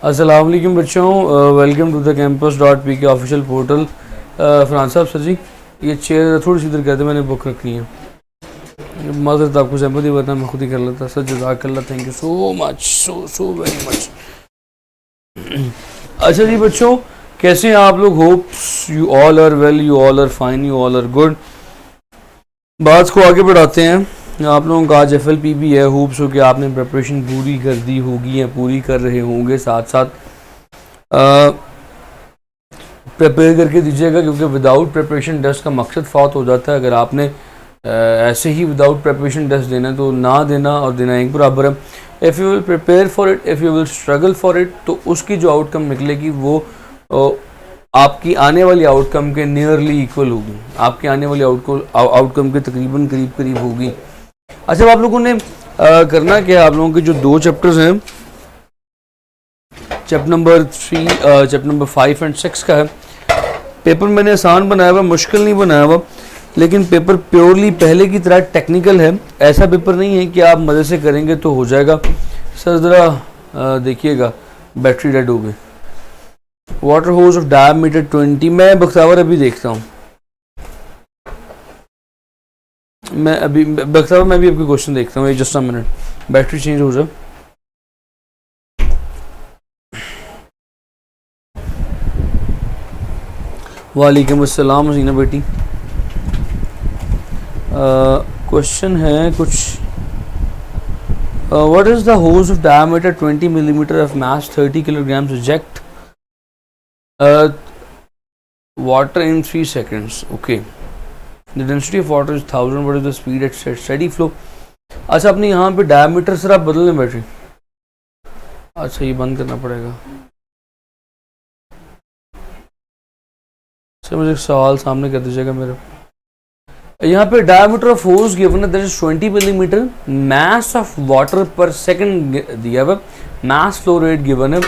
अस्सलाम वालेकुम बच्चों, welcome to the campus dot P K official portal. Farhan साहब सर जी, ये चेयर थोड़ी सी इधर कहते मैंने बुक रखनी है, माजरत आपको सहमति वरना मैं खुद ही कर लेता। सर जज़ाकल्लाह, thank you so much, so very much. अच्छा जी बच्चों, कैसे हैं आप लोग? Hopes you all are well, you all are fine, you all are good. बात को आगे बढ़ाते हैं। आप लोगों का आज FLP भी है। होप्स हो कि आपने प्रिपरेशन पूरी कर दी होगी या पूरी कर रहे होंगे। साथ साथ प्रिपेयर करके दीजिएगा, क्योंकि विदाउट प्रिपरेशन टेस्ट का मकसद फौत हो जाता है। अगर आपने ऐसे ही विदाउट प्रिपरेशन टेस्ट देना तो ना देना और देना एक बराबर है। If you will prepare for it, if you will struggle for it, तो उसकी जो आउटकम निकलेगी वो आपकी आने वाली आउटकम के नियरली इक्वल होगी। आपकी आने वाली आउटकम के तकरीबन करीब करीब होगी। अच्छा, आप लोगों ने करना क्या है? आप लोगों के जो 2 चैप्टर्स हैं, chapter number 3, chapter number 5 and 6 का है। पेपर मैंने आसान बनाया हुआ, मुश्किल नहीं बनाया हुआ, लेकिन पेपर प्योरली पहले की तरह टेक्निकल है। ऐसा पेपर नहीं है कि आप मज़े से करेंगे तो हो जाएगा। सर ज़रा देखिएगा, बैटरी डेड हो गई। Water hose of diameter 20। मैं बख्तावर अभी देखता हूँ, मैं अभी बख्तावर मैं भी आपके क्वेश्चन देखता हूँ। Just a minute, battery change हो जाए। वालेकुम अस्सलाम हसीना बेटी। क्वेश्चन है कुछ, what is the hose of diameter 20 millimetre of mass 30 kilograms reject water in 3 seconds. Okay, the density of water is 1000. What is the speed at steady flow? अच्छा, अपने यहाँ पे डायमीटर सर आप बदल लें बैटरी। अच्छा, ये बंद करना पड़ेगा। सर मुझे एक सवाल सामने कर दीजिएगा मेरे। यहाँ पे डायमीटर ऑफ होज गिवन है, that is 20 millimetre. Mass of water पर सेकंड दिया हुआ, मास फ्लो रेट गिवन है,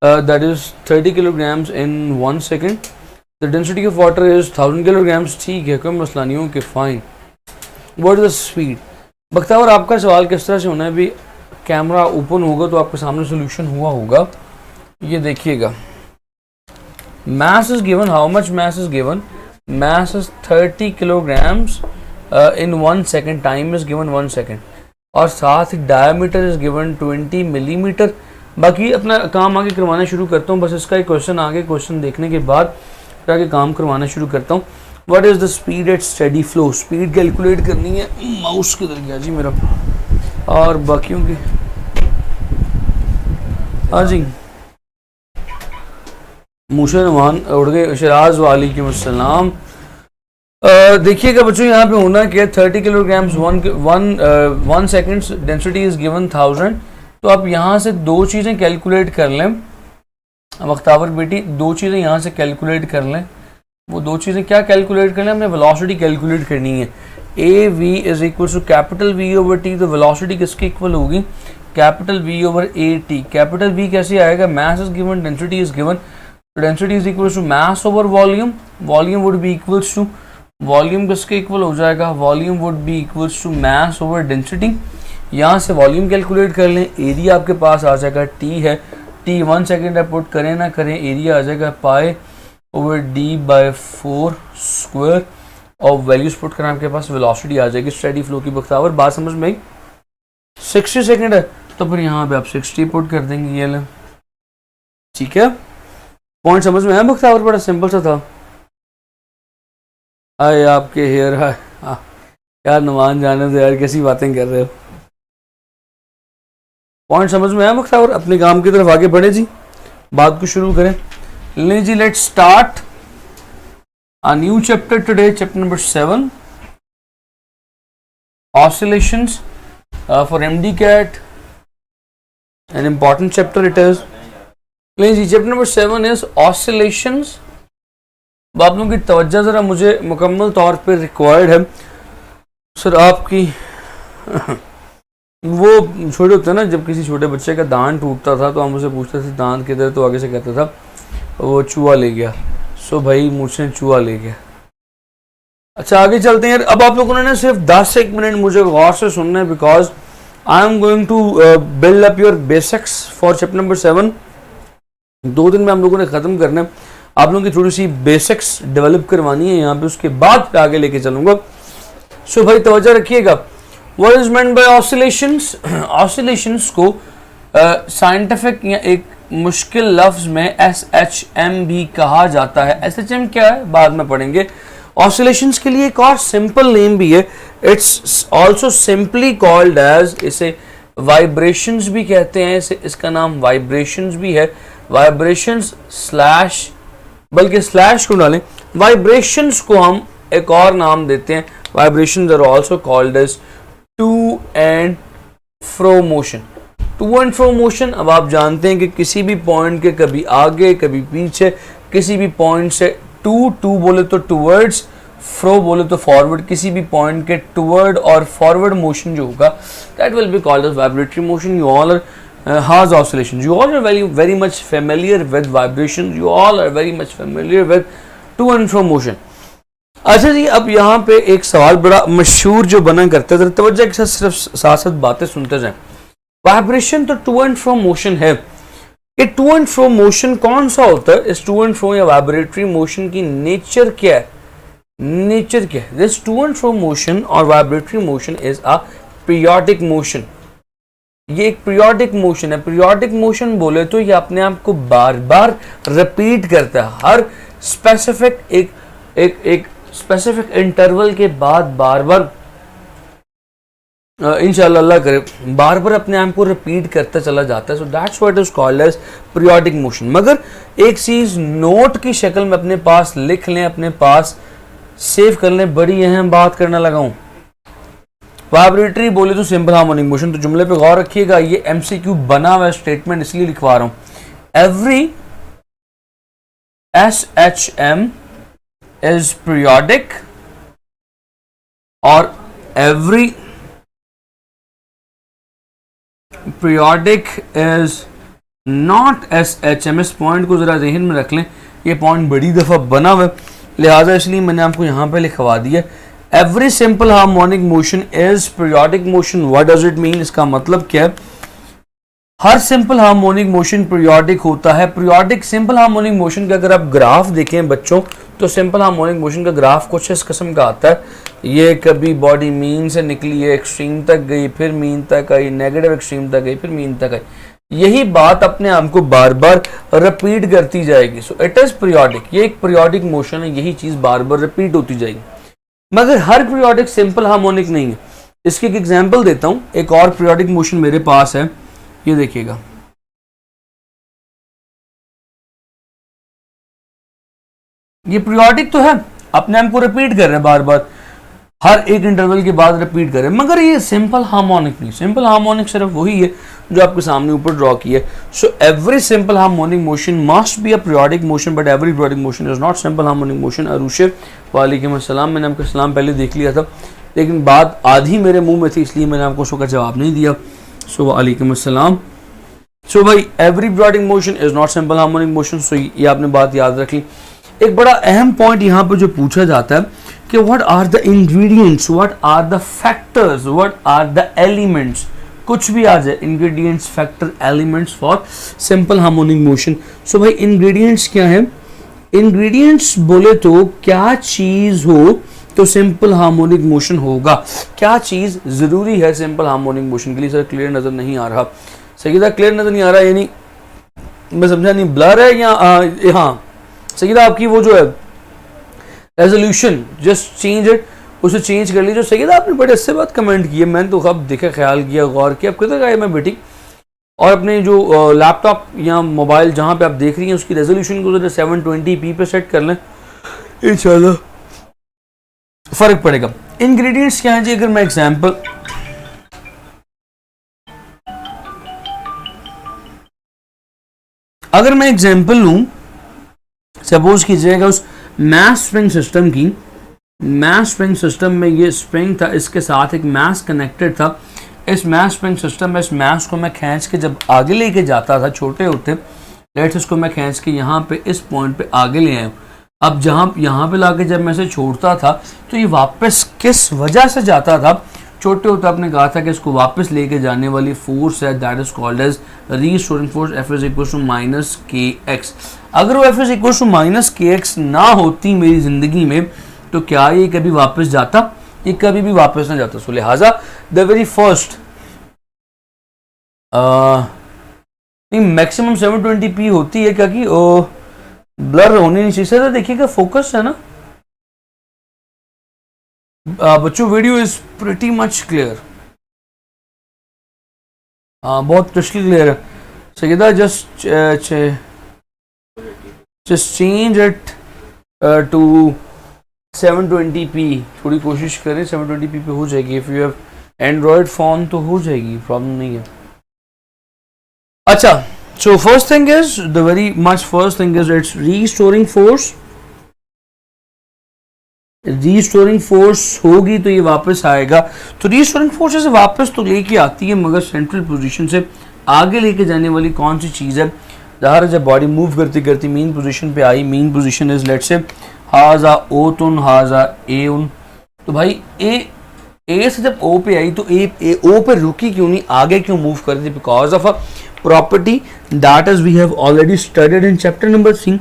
that is 30 kilograms in 1 second. The density of water is 1000 kilograms. ठीक है, कोई मसला नहीं हो कि fine. What is the speed? Bakhtawar आपका सवाल किस तरह से होना है? अभी कैमरा ओपन होगा तो आपके सामने सोल्यूशन हुआ होगा। ये देखिएगा, mass is given. How much mass is given? Mass is 30 kilograms in 1 second. Time is given 1 second. और साथ ही diameter is given 20 millimeter. बाकी अपना काम आगे करवाना शुरू करता हूँ। बस इसका एक क्वेश्चन आगे, क्वेश्चन देखने के बाद फिर आगे काम करवाना शुरू करता हूँ। What is the speed at steady flow? Speed calculate करनी है। माउस किधर गया जी मेरा? और बाकियों की, हाँ जी, मूशा नमान उड़ गए। शराज वालेकुम अस्सलाम। देखिएगा बच्चों, यहाँ पे होना क्या, 30 kilograms 1 second, density is given 1000। तो आप यहाँ से 2 चीज़ें कैलकुलेट कर लें। बख्तावर बेटी, 2 चीज़ें यहाँ से कैलकुलेट कर लें। वो 2 चीज़ें क्या कैलकुलेट कर लें? हमने वेलोसिटी कैलकुलेट करनी है। A V is equal to capital V over T. तो वेलोसिटी किसकी इक्वल होगी? Capital V over A T. Capital V कैसे आएगा? Mass is given, density is given, density is equal to mass over volume. Volume would be equals to, volume किसके equal हो जाएगा? Volume would be equals to mass over density. यहाँ से volume calculate कर लें। Area आपके पास आ जाएगा, T है, टी 1 सेकेंड आप पुट करें ना करें, एरिया आ जाएगा pi over D by 4 square, और वैल्यूज पुट करें आपके पास वेलोसिटी आ जाएगी स्टेडी फ्लो की। बख्तावर बात समझ में आई? 60 सेकेंड है तो फिर यहाँ पे आप 60 पुट कर देंगे। ये लें, ठीक है, पॉइंट समझ में आया बख्तावर? बड़ा सिंपल सा था। आए आपके हेयर है यार, नुमान जाने दो यार, कैसी बातें कर रहे हो। पॉइंट समझ में आया बख्तावर? अपने काम की तरफ आगे बढ़े जी, बात को शुरू करें। लें जी, let's start a new chapter today, chapter number 7, oscillations for MD-CAT, an important chapter it is. लें जी, चैप्टर नंबर 7 इज ऑसिलेशंस। आप लोगों की तवज्जो जरा मुझे मुकम्मल तौर पे रिक्वायर्ड है। सर आपकी वो छोटे होते हैं ना, जब किसी छोटे बच्चे का दांत टूटता था तो हम उसे पूछते थे दांत किधर, तो आगे से कहता था वो चूहा ले गया। सो भाई मुझसे चूहा ले गया। अच्छा आगे चलते हैं। अब आप लोगों ने सिर्फ 10 से 1 मिनट मुझे गौर से सुनना है, because I am going to build up your basics for chapter number 7 2 दिन में हम लोगों ने ख़त्म करना है, आप लोगों की थोड़ी सी बेसिक्स डेवलप करवानी है यहाँ पे, उसके बाद फिर आगे लेके चलूँगा। सो भाई तवज्जो रखिएगा, what is meant by oscillations. Oscillations को साइंटिफिक या एक मुश्किल लफ्ज में SHM भी कहा जाता है। SHM क्या है बाद में पढ़ेंगे। ऑसिलेशंस के लिए एक और सिंपल नेम भी है, it's also simply called as, इसे वाइब्रेशंस भी कहते हैं, इसका नाम वाइब्रेशंस भी है, वाइब्रेशंस स्लैश, बल्कि स्लैश को डालें, वाइब्रेशंस को हम एक और नाम देते हैं, vibrations are also called as to and fro motion. To and fro motion, अब आप जानते हैं कि किसी भी पॉइंट के कभी आगे कभी पीछे, किसी भी पॉइंट से टू बोले तो टूवर्ड्स, फ्रो बोले तो फॉरवर्ड, किसी भी पॉइंट के टूवर्ड और फॉरवर्ड मोशन जो होगा that will be called as vibratory motion. You all has oscillations. You all are very much familiar with vibrations. You all are very much familiar with to and fro motion. अच्छा जी, अब यहाँ पे एक सवाल बड़ा मशहूर जो बना करता है, तवज्जो के साथ सिर्फ साथ साथ बातें सुनते जाएं। वाइब्रेशन तो टू एंड फ्रो मोशन है, ये टू एंड फ्रो मोशन कौन सा होता है? इस टू एंड फ्रो या वाइब्रेटरी मोशन की नेचर क्या है? नेचर क्या है? This to and fro motion और vibratory motion is a periodic motion. ये एक पीरियोडिक मोशन है। पीरियोडिक मोशन बोले तो ये अपने आप को बार बार रिपीट करता है, हर स्पेसिफिक एक स्पेसिफिक इंटरवल के बाद बार बार इंशाअल्लाह अल्लाह करे बार बार अपने आप को रिपीट करता चला जाता है। So that's what is called as periodic motion. मगर एक चीज नोट की शक्ल में अपने पास लिख लें, अपने पास सेव कर लें, बड़ी अहम बात करने लगा हूं। वाइब्रेटरी बोले तो सिंपल हार्मोनिक मोशन, तो जुमले पे गौर रखिएगा, ये MCQ बना हुआ स्टेटमेंट इसलिए लिखवा रहा हूं। एवरी SHM इज पीरियोडिक और every periodic is not SHM। इस पॉइंट को जरा जहन में रख लें, ये पॉइंट बड़ी दफा बना हुआ, लिहाजा इसलिए मैंने आपको यहां पे लिखवा दिया। Every simple harmonic motion is periodic motion. What does it mean? इसका मतलब क्या है? हर सिंपल हार्मोनिक मोशन पीरियोडिक होता है। पीरियोडिक सिंपल हार्मोनिक मोशन का अगर आप ग्राफ देखें बच्चों, तो सिंपल हार्मोनिक मोशन का ग्राफ कुछ इस किस्म का आता है। ये कभी बॉडी मीन से निकली है, एक्सट्रीम तक गई, फिर मीन तक आई, नेगेटिव एक्सट्रीम तक गई, फिर मीन तक आई। यही बात अपने आप को बार बार रिपीट करती जाएगी। सो इट इज पीरियोडिक, ये एक पीरियोडिक मोशन है, यही चीज बार बार रिपीट होती जाएगी। मगर हर पीरियोडिक सिंपल हार्मोनिक नहीं है। इसकी एक एग्जांपल देता हूं। एक और पीरियोडिक मोशन मेरे पास है, ये देखिएगा, ये पीरियोडिक तो है, अपने आप को रिपीट कर रहे हैं बार बार, हर एक इंटरवल के बाद रिपीट कर रहे हैं, मगर ये सिंपल हार्मोनिक नहीं। सिंपल हार्मोनिक सिर्फ वही है जो आपके सामने ऊपर ड्रॉ किया है। So every simple harmonic motion must be a periodic motion, but every periodic motion is not simple harmonic motion. अरुशे वालेकुम अस्सलाम, मैंने आपका सलाम पहले देख लिया था, लेकिन बात आधी मेरे मुंह में थी, इसलिए मैंने आपको उसका जवाब नहीं दिया। सो वालेकुम अस्सलाम। सो भाई every periodic motion is not simple harmonic motion. So ये आपने बात याद रख ली। एक बड़ा अहम पॉइंट यहाँ पर जो पूछा जाता है कि what are the ingredients, what are the factors, what are the elements, कुछ भी आ जाए, ingredients, factor, elements for simple harmonic motion. So भाई इंग्रेडिएंट्स क्या है? इंग्रेडिएंट्स बोले तो क्या चीज हो तो सिंपल हार्मोनिक मोशन होगा, क्या चीज जरूरी है सिंपल हार्मोनिक मोशन के लिए? सर क्लियर नजर नहीं आ रहा, सईदा क्लियर नजर नहीं आ रहा, यानी मैं समझा नहीं, ब्लर है या हाँ सईदा आपकी वो जो है रेजोल्यूशन, जस्ट चेंज इट, उसे चेंज कर लीजिए। सईदा आपने बड़े अच्छे बात कमेंट किए, मैंने तो अब देखा, ख्याल किया, गौर किया, अब किधर गए मैं बेटी, और अपने जो लैपटॉप या मोबाइल जहाँ पे आप देख रही हैं उसकी रेजोल्यूशन को 720p पे सेट कर लें, इंशाल्लाह फर्क पड़ेगा। इंग्रेडिएंट्स क्या हैं जी? अगर मैं एग्जांपल लूं, सपोज कीजिएगा उस मैस स्प्रिंग सिस्टम की, मैस स्प्रिंग सिस्टम में ये स्प्रिंग था, इसके साथ एक मैस कनेक्टेड था। इस मैस स्प्रिंग सिस्टम में इस मैस को मैं खींच के जब आगे लेके जाता था, छोटे होते, लेट्स इसको मैं खींच के यहाँ पे इस पॉइंट पे आगे ले आया। अब जहाँ यहाँ पे लाके जब मैं इसे छोड़ता था तो ये वापस किस वजह से जाता था? छोटे होते आपने कहा था कि इसको वापस लेके जाने वाली फोर्स है, that is called as restoring force, F is equal to minus K X. अगर वो F is equal to minus K X ना होती मेरी जिंदगी में तो क्या ये कभी वापस जाता? ये कभी भी वापस ना जाता। सो लिहाजा the very first maximum 720p होती है क्या कि ब्लर होनी नहीं चाहिए। तो देखिएगा फोकस है ना बच्चों, video is pretty much clear, बहुत क्रिस्टल क्लियर है। Sayeda just change it to 720p, थोड़ी कोशिश करें 720p पे हो जाएगी। If you have android phone तो हो जाएगी, प्रॉब्लम नहीं है। अच्छा, so first thing is the very much first thing is it's restoring force. Restoring force होगी तो ये वापस आएगा। तो रीस्टोरिंग फोर्स से वापस तो लेके आती है, मगर सेंट्रल पोजीशन से आगे लेके जाने वाली कौन सी चीज़ है? ज़ाहिर जब बॉडी मूव करती करती मीन पोजीशन पे आई, mean position is let's say हाजा ओ तुन हाजा ए उन, तो भाई ए से जब ओ पे आई तो ए ओ पे रुकी क्यों नहीं, आगे क्यों मूव कर रही? Because of a property that is we have already studied in chapter number 3,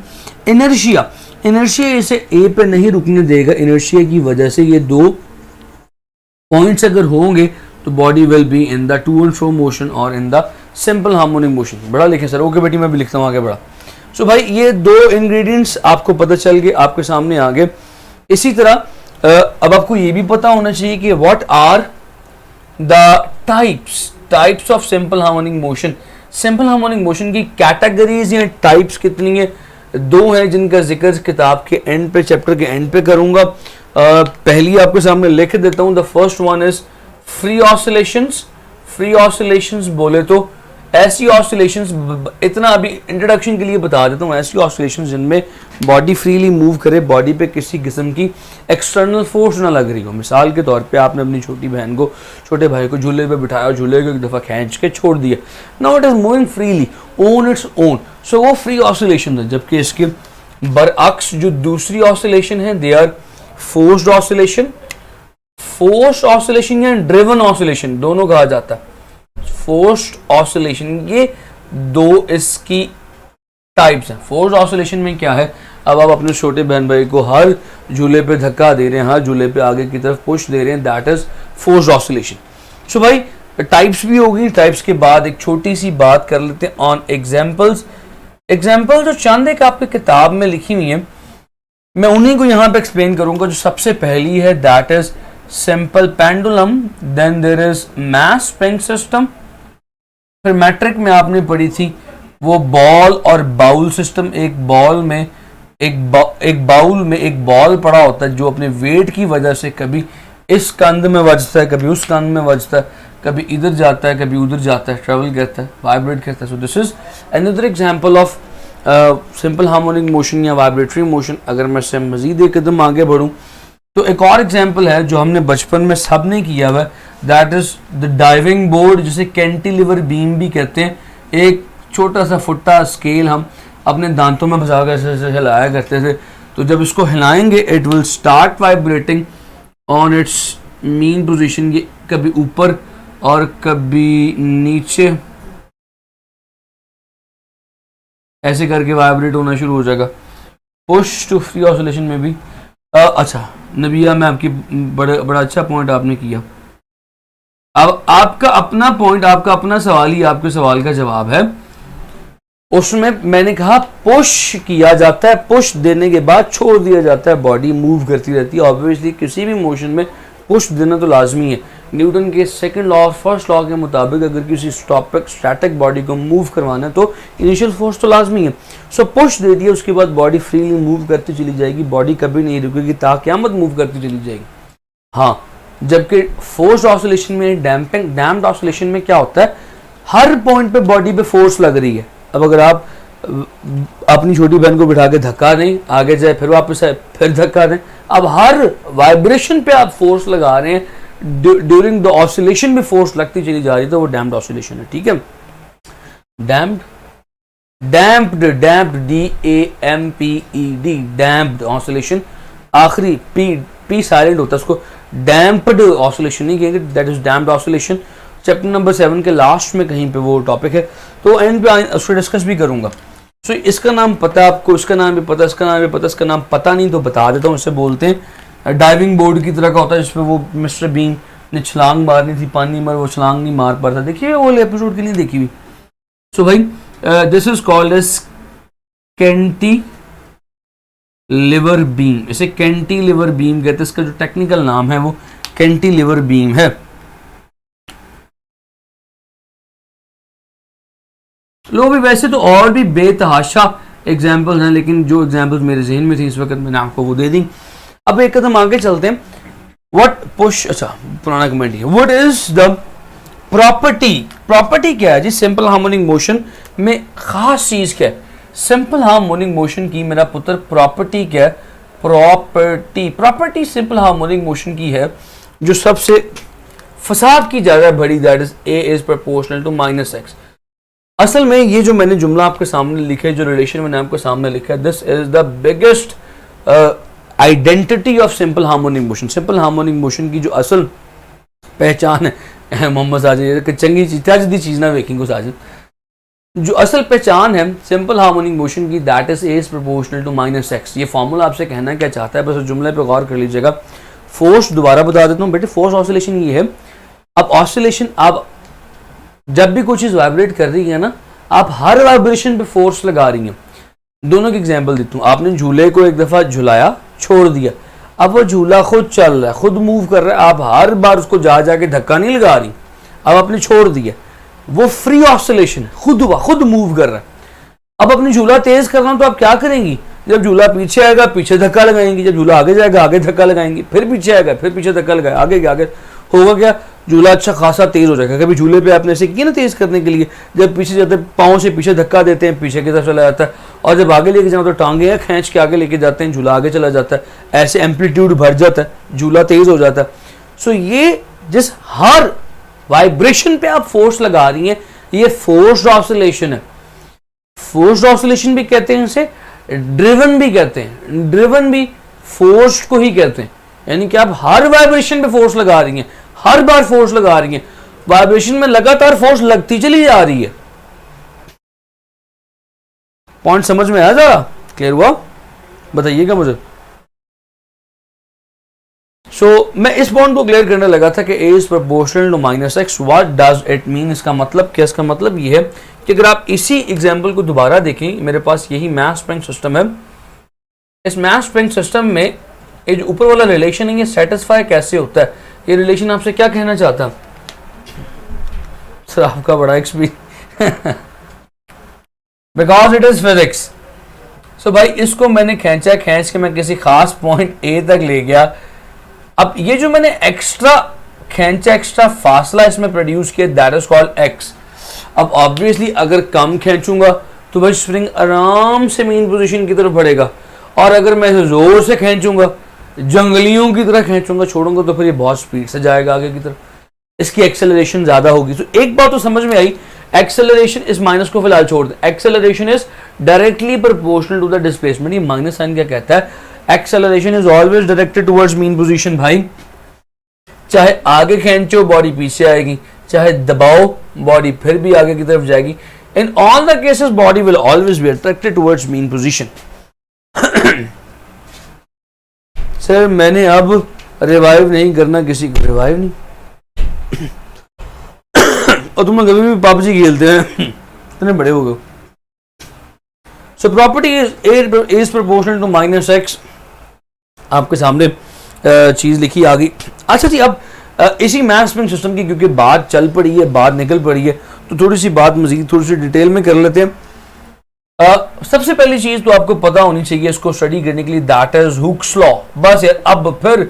inertia. Inertia इसे ए पे नहीं रुकने देगा। इनर्शिया की वजह से ये दो पॉइंट्स अगर होंगे तो body will be in the to and fro motion और in the simple harmonic motion. बड़ा लिखे सर, ओके बेटी मैं भी लिखता हूँ आगे बड़ा। सो भाई ये दो इंग्रेडिएंट्स आपको पता चल गए, आपके सामने आ गए। इसी तरह अब आपको ये भी पता होना चाहिए कि what are the types of simple harmonic motion. Simple harmonic motion की कैटेगरीज या टाइप्स कितनी है? दो हैं जिनका जिक्र किताब के एंड पे, चैप्टर के एंड पे करूंगा। पहली आपके सामने लिख देता हूं। The first one is free oscillations. Free oscillations बोले तो ऐसी ऑसिलेशंस, इतना अभी इंट्रोडक्शन के लिए बता देता हूँ, ऐसी ऑसिलेशंस जिनमें बॉडी फ्रीली मूव करे, बॉडी पे किसी किस्म की एक्सटर्नल फोर्स ना लग रही हो। मिसाल के तौर पे आपने अपनी छोटी बहन को, छोटे भाई को झूले पे बिठाया और झूले को एक दफ़ा खींच के छोड़ दिया, now it is moving freely on its own, so वो फ्री ऑसिलेशन है। जबकि इसके बरअक्स जो दूसरी ऑसिलेशन है they are forced oscillation. Forced oscillation या ड्रिवन ऑसिलेशन दोनों कहा जाता है। फोर्स्ड ऑसिलेशन, ये दो इसकी टाइप्स हैं। फोर्स्ड ऑसिलेशन में क्या है? अब आप अपने छोटे बहन भाई को हर झूले पे धक्का दे रहे हैं, हर झूले पे आगे की तरफ पुश दे रहे हैं, दैट इज फोर्स्ड ऑसिलेशन। सो भाई टाइप्स भी होगी। टाइप्स के बाद एक छोटी सी बात कर लेते हैं ऑन एग्जाम्पल्स। एग्जाम्पल जो चंद एक आपकी किताब में लिखी हुई है, मैं उन्हीं को यहाँ पे एक्सप्लेन करूंगा। जो सबसे पहली है that is simple pendulum, then there is mass spring system. फिर मैट्रिक में आपने पढ़ी थी वो बॉल और बाउल सिस्टम। एक बॉल में एक बाउल में एक बॉल पड़ा होता है जो अपने वेट की वजह से कभी इस कंध में बजता है, कभी उस कंध में बजता है, कभी इधर जाता है, कभी उधर जाता है, ट्रेवल करता है, वाइब्रेट करता है। So this is another example of simple harmonic motion या वाइब्रेटरी मोशन। अगर मैं इससे मजीद एक कदम आगे बढ़ूं तो एक और एग्जांपल है जो हमने बचपन में सब ने किया हुआ है, that is the diving board, जिसे कैंटिलीवर बीम भी कहते हैं। एक छोटा सा फुट्टा स्केल हम अपने दांतों में फंसा कर ऐसे हिलाया करते थे, तो जब इसको हिलाएंगे it will start vibrating on its mean position. ये कभी ऊपर और कभी नीचे ऐसे करके वाइब्रेट होना शुरू हो जाएगा। पुश टू फ्री ऑसिलेशन में भी अच्छा नबिया, मैं आपकी बड़ा अच्छा पॉइंट आपने किया। अब आपका अपना पॉइंट, आपका अपना सवाल ही आपके सवाल का जवाब है। उसमें मैंने कहा पुश किया जाता है, पुश देने के बाद छोड़ दिया जाता है, बॉडी मूव करती रहती है। ऑब्वियसली किसी भी मोशन में पुश देना तो लाजमी है। न्यूटन के सेकंड लॉ और फर्स्ट लॉ के मुताबिक अगर किसी स्टैटिक बॉडी को मूव करवाना है तो इनिशियल फोर्स तो लाजमी है। सो पुश दे दिया, उसके बाद बॉडी फ्रीली मूव करती चली जाएगी, बॉडी कभी नहीं रुकेगी, ताक़यामत मूव करती चली जाएगी। हाँ, जबकि फोर्स्ड ऑसिलेशन में, डैम्प्ड ऑसिलेशन में क्या होता है, हर पॉइंट पे बॉडी पे फोर्स लग रही है। अब अगर आप अपनी छोटी बहन को बिठा के धक्का दें, आगे जाए फिर वापस आए फिर धक्का दें, अब हर वाइब्रेशन पे आप फोर्स लगा रहे हैं, ड्यूरिंग द ऑसिलेशन भी फोर्स लगती चली जा रही है, तो वो डैम्प्ड ऑसिलेशन है। ठीक है, डैम्प्ड DAMPED, डैम्प्ड ऑसिलेशन। आखिरी पी साइलेंट होता है, उसको डैम्प्ड ऑसिलेशन नहीं कहेंगे, that is damped oscillation. Chapter number 7 के लास्ट में कहीं पे वो टॉपिक है, तो एंड पे उसको डिस्कस भी करूंगा। सो इसका नाम पता है आपको, इसका नाम भी पता, इसका नाम भी पता, इसका नाम पता नहीं तो बता देता हूँ। इसे बोलते हैं डाइविंग बोर्ड की तरह का होता है, जिसपे वो मिस्टर बीन ने छलांग मारनी थी पानी में, वो छलांग नहीं मार पा रहा था। देखिए वो एपिसोड के लिए देखी हुई। सो भाई this is called as cantilever beam, इसे कैंटिलीवर बीम कहते हैं। इसका जो टेक्निकल नाम है वो कैंटिलीवर बीम है। लो भी वैसे तो और भी बेतहाशा एग्जाम्पल्स हैं, लेकिन जो एग्जाम्पल्स मेरे जहन में थी इस वक्त मैंने आपको वो दे दी। अब एक कदम आगे चलते हैं। व्हाट पुश, अच्छा पुराना कमेंट है, what is the property, property क्या है जी सिंपल हार्मोनिक मोशन में? खास चीज क्या है सिंपल हार्मोनिक मोशन की मेरा पुत्र? प्रॉपर्टी क्या है? प्रॉपर्टी सिंपल हार्मोनिक मोशन की है जो सबसे फसाद की ज्यादा बड़ी, that is A is proportional to -x। असल में ये जो मैंने जुमला आपके सामने लिखा है, जो रिलेशन मैंने आपके सामने लिखा है, this is the biggest identity of simple harmonic motion. Simple harmonic motion की जो असल पहचान है मोहम्मद साजिद, चंगी चीज दी चीज ना वेखेंगे साजिद, जो असल पहचान है सिंपल हार्मोनिक मोशन की, that is A is proportional to -x। ये फॉर्मूला आपसे कहना क्या चाहता है, बस जुमले पे गौर कर लीजिएगा। फोर्स दोबारा बता देता हूँ बेटे, फोर्स ऑसिलेशन ये है। अब ऑसिलेशन, आप जब भी कोई चीज वाइब्रेट कर रही है ना, आप हर वाइब्रेशन पे फोर्स लगा रही हैं। दोनों की एग्जांपल देता हूँ। आपने झूले को एक दफा झुलाया, छोड़ दिया, अब वो झूला खुद चल रहा है, खुद मूव कर रहा है, आप हर बार उसको जा जाके धक्का नहीं लगा रही, अब आपने छोड़ दिया, वो फ्री ऑसिलेशन है, खुद हुआ, खुद मूव कर रहा है। अब अपनी झूला तेज करना तो आप क्या करेंगी? जब झूला पीछे आएगा पीछे धक्का लगाएंगी, जब झूला आगे जाएगा आगे धक्का लगाएंगी, फिर पीछे आएगा फिर पीछे धक्का लगाएगा, आगे होगा क्या? झूला अच्छा खासा तेज हो जाएगा। कभी झूले पे आपने ऐसे किया ना तेज करने के लिए, जब पीछे जाते पाँव से पीछे धक्का देते हैं, पीछे की तरफ चला जाता है, और जब आगे लेके जाओ तो टांगे या खींच के आगे लेके जाते हैं, झूला आगे चला जाता है, ऐसे एम्पलीट्यूड भर जाता है, झूला तेज हो जाता है। सो ये जिस हर वाइब्रेशन पे आप फोर्स लगा रही हैं, ये फोर्स्ड ऑसिलेशन है। फोर्स्ड ऑसिलेशन भी कहते हैं इसे, ड्रिवन भी कहते हैं, ड्रिवन भी फोर्स्ड को ही कहते हैं। यानी कि आप हर वाइब्रेशन पे फोर्स लगा रही हैं, हर बार फोर्स लगा रही हैं, वाइब्रेशन में लगातार फोर्स लगती चली जा रही है। पॉइंट समझ में आया? जरा क्लियर हुआ? बताइएगा मुझे। मैं इस पॉइंट को क्लियर करने लगा था कि A is proportional to -x। What does it mean? इसका मतलब क्या? इसका मतलब ये है कि अगर आप इसी एग्जाम्पल को दोबारा देखें, मेरे पास यही मैथ स्प्रिंग सिस्टम है। इस मैथ स्प्रिंग सिस्टम में ये जो ऊपर वाला रिलेशन है, ये सेटिस्फाई कैसे होता है? ये रिलेशन आपसे क्या कहना चाहता है? सर आपका बड़ा experience, because it is physics. So भाई इसको मैंने खींच के मैं किसी खास पॉइंट ए तक ले गया। अब ये जो मैंने एक्स्ट्रा फासला इसमें प्रोड्यूस किया, दैट इज कॉल्ड एक्स। अब ऑब्वियसली अगर कम खींचूंगा तो भाई स्प्रिंग आराम से मेन पोजीशन की तरफ बढ़ेगा, और अगर मैं इसे जोर से खींचूंगा, जंगलियों की तरह खींचूंगा, छोड़ूंगा, तो फिर ये बहुत स्पीड से जाएगा आगे की तरफ, इसकी एक्सेलरेशन ज्यादा होगी। तो एक बात तो समझ में आई, एक्सेलरेशन, इस माइनस को फिलहाल छोड़ दें, acceleration is directly proportional to the displacement. ये माइनस साइन क्या कहता है? Acceleration is always directed towards mean position. भाई चाहे आगे खींचो बॉडी पीछे आएगी, चाहे दबाओ बॉडी फिर भी आगे की तरफ जाएगी। In all the cases body will always be attracted towards mean position. Sir मैंने अब रिवाइव नहीं करना किसी को, रिवाइव नहीं और तुम कभी भी पबजी खेलते हैं, इतने बड़े हो गए। So property is proportional to -x। आपके सामने चीज लिखी आ गई। अच्छा जी, अब इसी मैथ स्प्रिंग सिस्टम की क्योंकि बात चल पड़ी है, बात निकल पड़ी है, तो थोड़ी सी बात मजीद थोड़ी सी डिटेल में कर लेते हैं। सबसे पहली चीज तो आपको पता होनी चाहिए इसको स्टडी करने के लिए, दैट इज हुक्स लॉ। बस यार अब फिर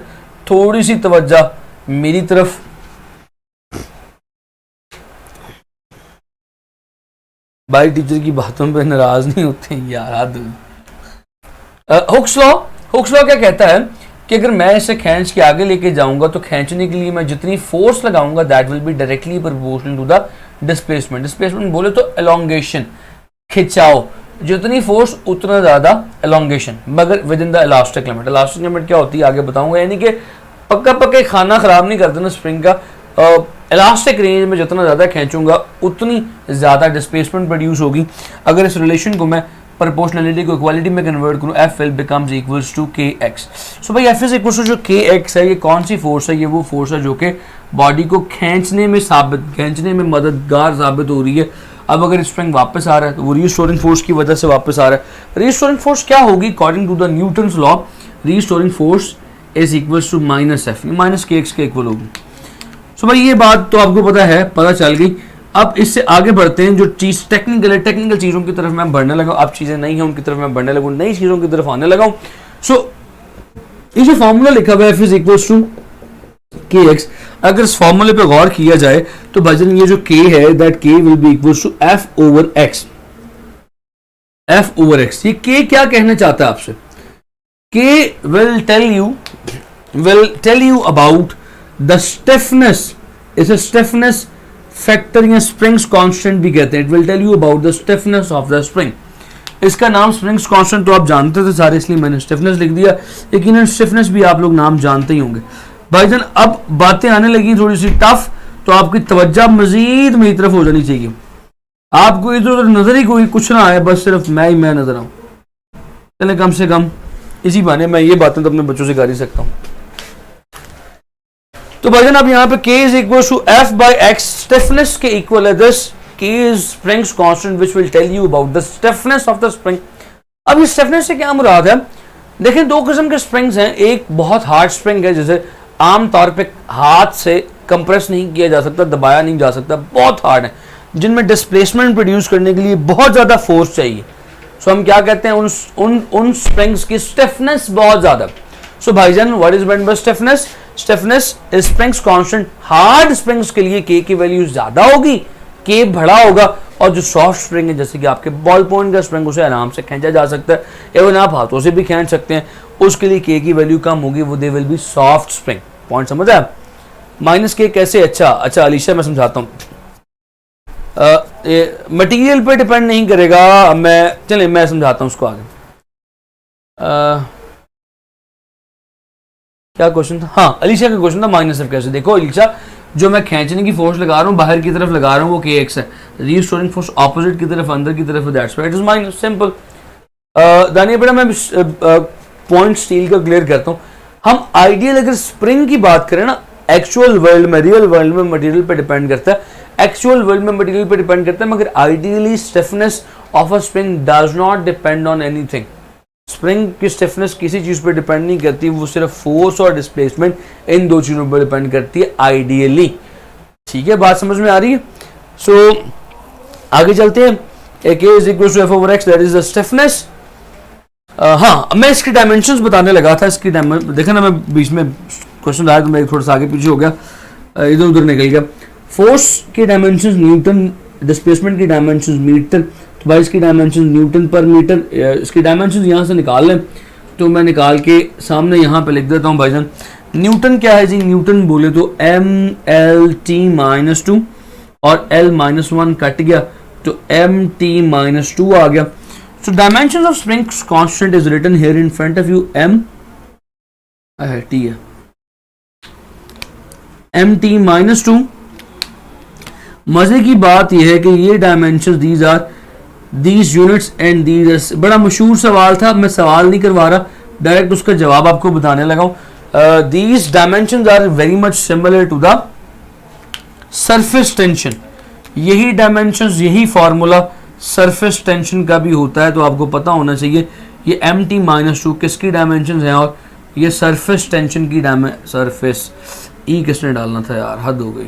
थोड़ी सी तवज्जो मेरी तरफ। भाई टीचर की बातों पे नाराज नहीं होते यार। हुक्स लॉ क्या कहता है कि अगर मैं इसे खींच के आगे लेके जाऊंगा तो खींचने के लिए मैं जितनी फोर्स लगाऊंगा that will be directly proportional to the displacement. Displacement बोले तो एलोंगेशन, खिंचाव, जितनी फोर्स उतना ज्यादा एलोंगेशन, मगर with in the elastic limit. Elastic limit क्या होती है आगे बताऊंगा। यानी कि पक्का पक्का खाना ख़राब नहीं करते ना स्प्रिंग का। इलास्टिक रेंज में जितना ज़्यादा खींचूंगा उतनी ज़्यादा डिस्प्लेसमेंट प्रोड्यूस होगी। अगर इस रिलेशन को मैं प्रोपोर्शनलिटी को इक्वालिटी में कन्वर्ट करूँ, F L becomes equals to K X. So भाई एफ इज इक्वल्स टू जो के एक्स है, ये कौन सी फोर्स है? ये वो फोर्स है जो कि बॉडी को खींचने में मददगार साबित हो रही है। अब अगर स्प्रिंग वापस आ रहा है तो वो रीस्टोरिंग फोर्स की वजह से वापस आ रहा है। रीस्टोरिंग फोर्स क्या होगी? According to the Newton's law, restoring force is equals to minus F, minus K X के इक्वल होगी। सो भाई ये बात तो आपको पता चल गई। अब इससे आगे बढ़ते हैं, जो चीज़ टेक्निकल चीज़ों की तरफ मैं बढ़ने लगा, अब चीज़ें नहीं है उनकी तरफ मैं बढ़ने लगा, नई चीज़ों की तरफ आने लगा हूँ। सो ये जो फॉर्मूला लिखा हुआ है F is equals to K X, अगर इस फॉर्मूले पे गौर किया जाए तो भाईजान ये जो के है, that K will be equals to F over X. F over X, ये के क्या कहना चाहता है आपसे? K will tell you about the stiffness, इसे स्टिफनेस फैक्टर या स्प्रिंग्स कांस्टेंट भी कहते हैं। It will tell you about the stiffness of the spring. इसका नाम स्प्रिंग्स कांस्टेंट तो आप जानते थे सारे, इसलिए मैंने स्टिफनेस लिख दिया, लेकिन स्टिफनेस भी आप लोग नाम जानते ही होंगे। भाईजान अब बातें आने लगी थोड़ी सी टफ, तो आपकी तवज्जो मजीद मेरी तरफ हो जानी चाहिए। आपको इधर उधर नजर ही कोई कुछ ना आए, बस सिर्फ मैं नजर आऊं। चले कम से कम इसी बहाने मैं ये बातें तो अपने बच्चों से कर ही सकता हूं। तो भाईजान अब यहाँ पे k is equal to F by X, stiffness के इक्वल है this. k is springs constant which will tell you about the stiffness of the spring. अब इस स्टिफनेस से क्या मुराद है? देखें दो किस्म के स्प्रिंग्स हैं। एक बहुत हार्ड स्प्रिंग है जिसे आम तौर पे हाथ से कंप्रेस नहीं किया जा सकता, दबाया नहीं जा सकता, बहुत हार्ड है, जिनमें डिस्प्लेसमेंट प्रोड्यूस करने के लिए बहुत ज्यादा फोर्स चाहिए। सो हम क्या कहते हैं, उन स्प्रिंग्स की स्टिफनेस बहुत ज्यादा। सो भाईजान what is meant by stiffness? Stiffness is springs constant. Hard springs के लिए के की वैल्यू ज्यादा होगी, के बड़ा होगा, और जो सॉफ्ट स्प्रिंग है जैसे कि आपके बॉल पॉइंट का स्प्रिंग, उसे आराम से खींचा जा सकता है, एवं आप हाथों से भी खींच सकते हैं, उसके लिए के की वैल्यू कम होगी, वो they will be soft spring. Point समझ आया? माइनस के कैसे? अच्छा अलीशा मैं समझाता हूँ। मटेरियल पे डिपेंड नहीं करेगा, मैं समझाता हूँ उसको आगे। क्या क्वेश्चन था? हाँ, अलीशा का क्वेश्चन था माइनस एफ कैसे। देखो अलीशा, जो मैं खींचने की फोर्स लगा रहा हूँ, बाहर की तरफ लगा रहा हूँ, वो के एक्स है। रीस्टोरिंग फोर्स ऑपोजिट की तरफ, अंदर की तरफ, that's why it is minus, simple. दानिया बेटा मैं पॉइंट स्टील का क्लियर करता हूँ। हम आइडियल अगर स्प्रिंग की बात करें ना, एक्चुअल वर्ल्ड में, रियल वर्ल्ड में मटेरियल पे डिपेंड करता है, एक्चुअल वर्ल्ड में मटेरियल पे डिपेंड करता है, मगर ideally stiffness of a spring does not depend on anything. Spring की स्टिफनेस किसी चीज पर डिपेंड नहीं करती, वो सिर्फ फोर्स और डिस्प्लेसमेंट इन दो चीजों पर डिपेंड करती है आइडियली। ठीक है, बात समझ में आ रही है? सो आगे चलते हैं। k is equal to F over X, that is the stiffness. हाँ, मैं इसकी डायमेंशंस बताने लगा था। इसकी देखा ना, मैं बीच में क्वेश्चन आया तो मैं थोड़ा सा आगे पीछे हो गया, इधर उधर निकल गया। फोर्स की डायमेंशंस न्यूटन, डिस्प्लेसमेंट की डायमेंशंस मीटर, तो भाई इसकी डायमेंशन न्यूटन पर मीटर। इसकी डायमेंशन यहाँ से निकाल लें तो मैं निकाल के सामने यहाँ पे लिख देता हूँ भाईजान। न्यूटन क्या है जी? न्यूटन बोले तो m/t-2 और l-1 कट गया तो mt-2 आ गया। So dimension of springs constant is written here in front of you, t है mt-2। मजे की बात यह है कि ये dimension these are these units and these. बड़ा मशहूर सवाल था, मैं सवाल नहीं करवा रहा, डायरेक्ट उसका जवाब आपको बताने लगा हूं। These dimensions are very much similar to the surface tension. यही डायमेंशंस, यही फॉर्मूला सरफेस टेंशन का भी होता है, तो आपको पता होना चाहिए ये mt-2 किसकी डायमेंशंस हैं और ये सरफेस टेंशन की सरफेस ई किसने डालना था यार, हद हो गई।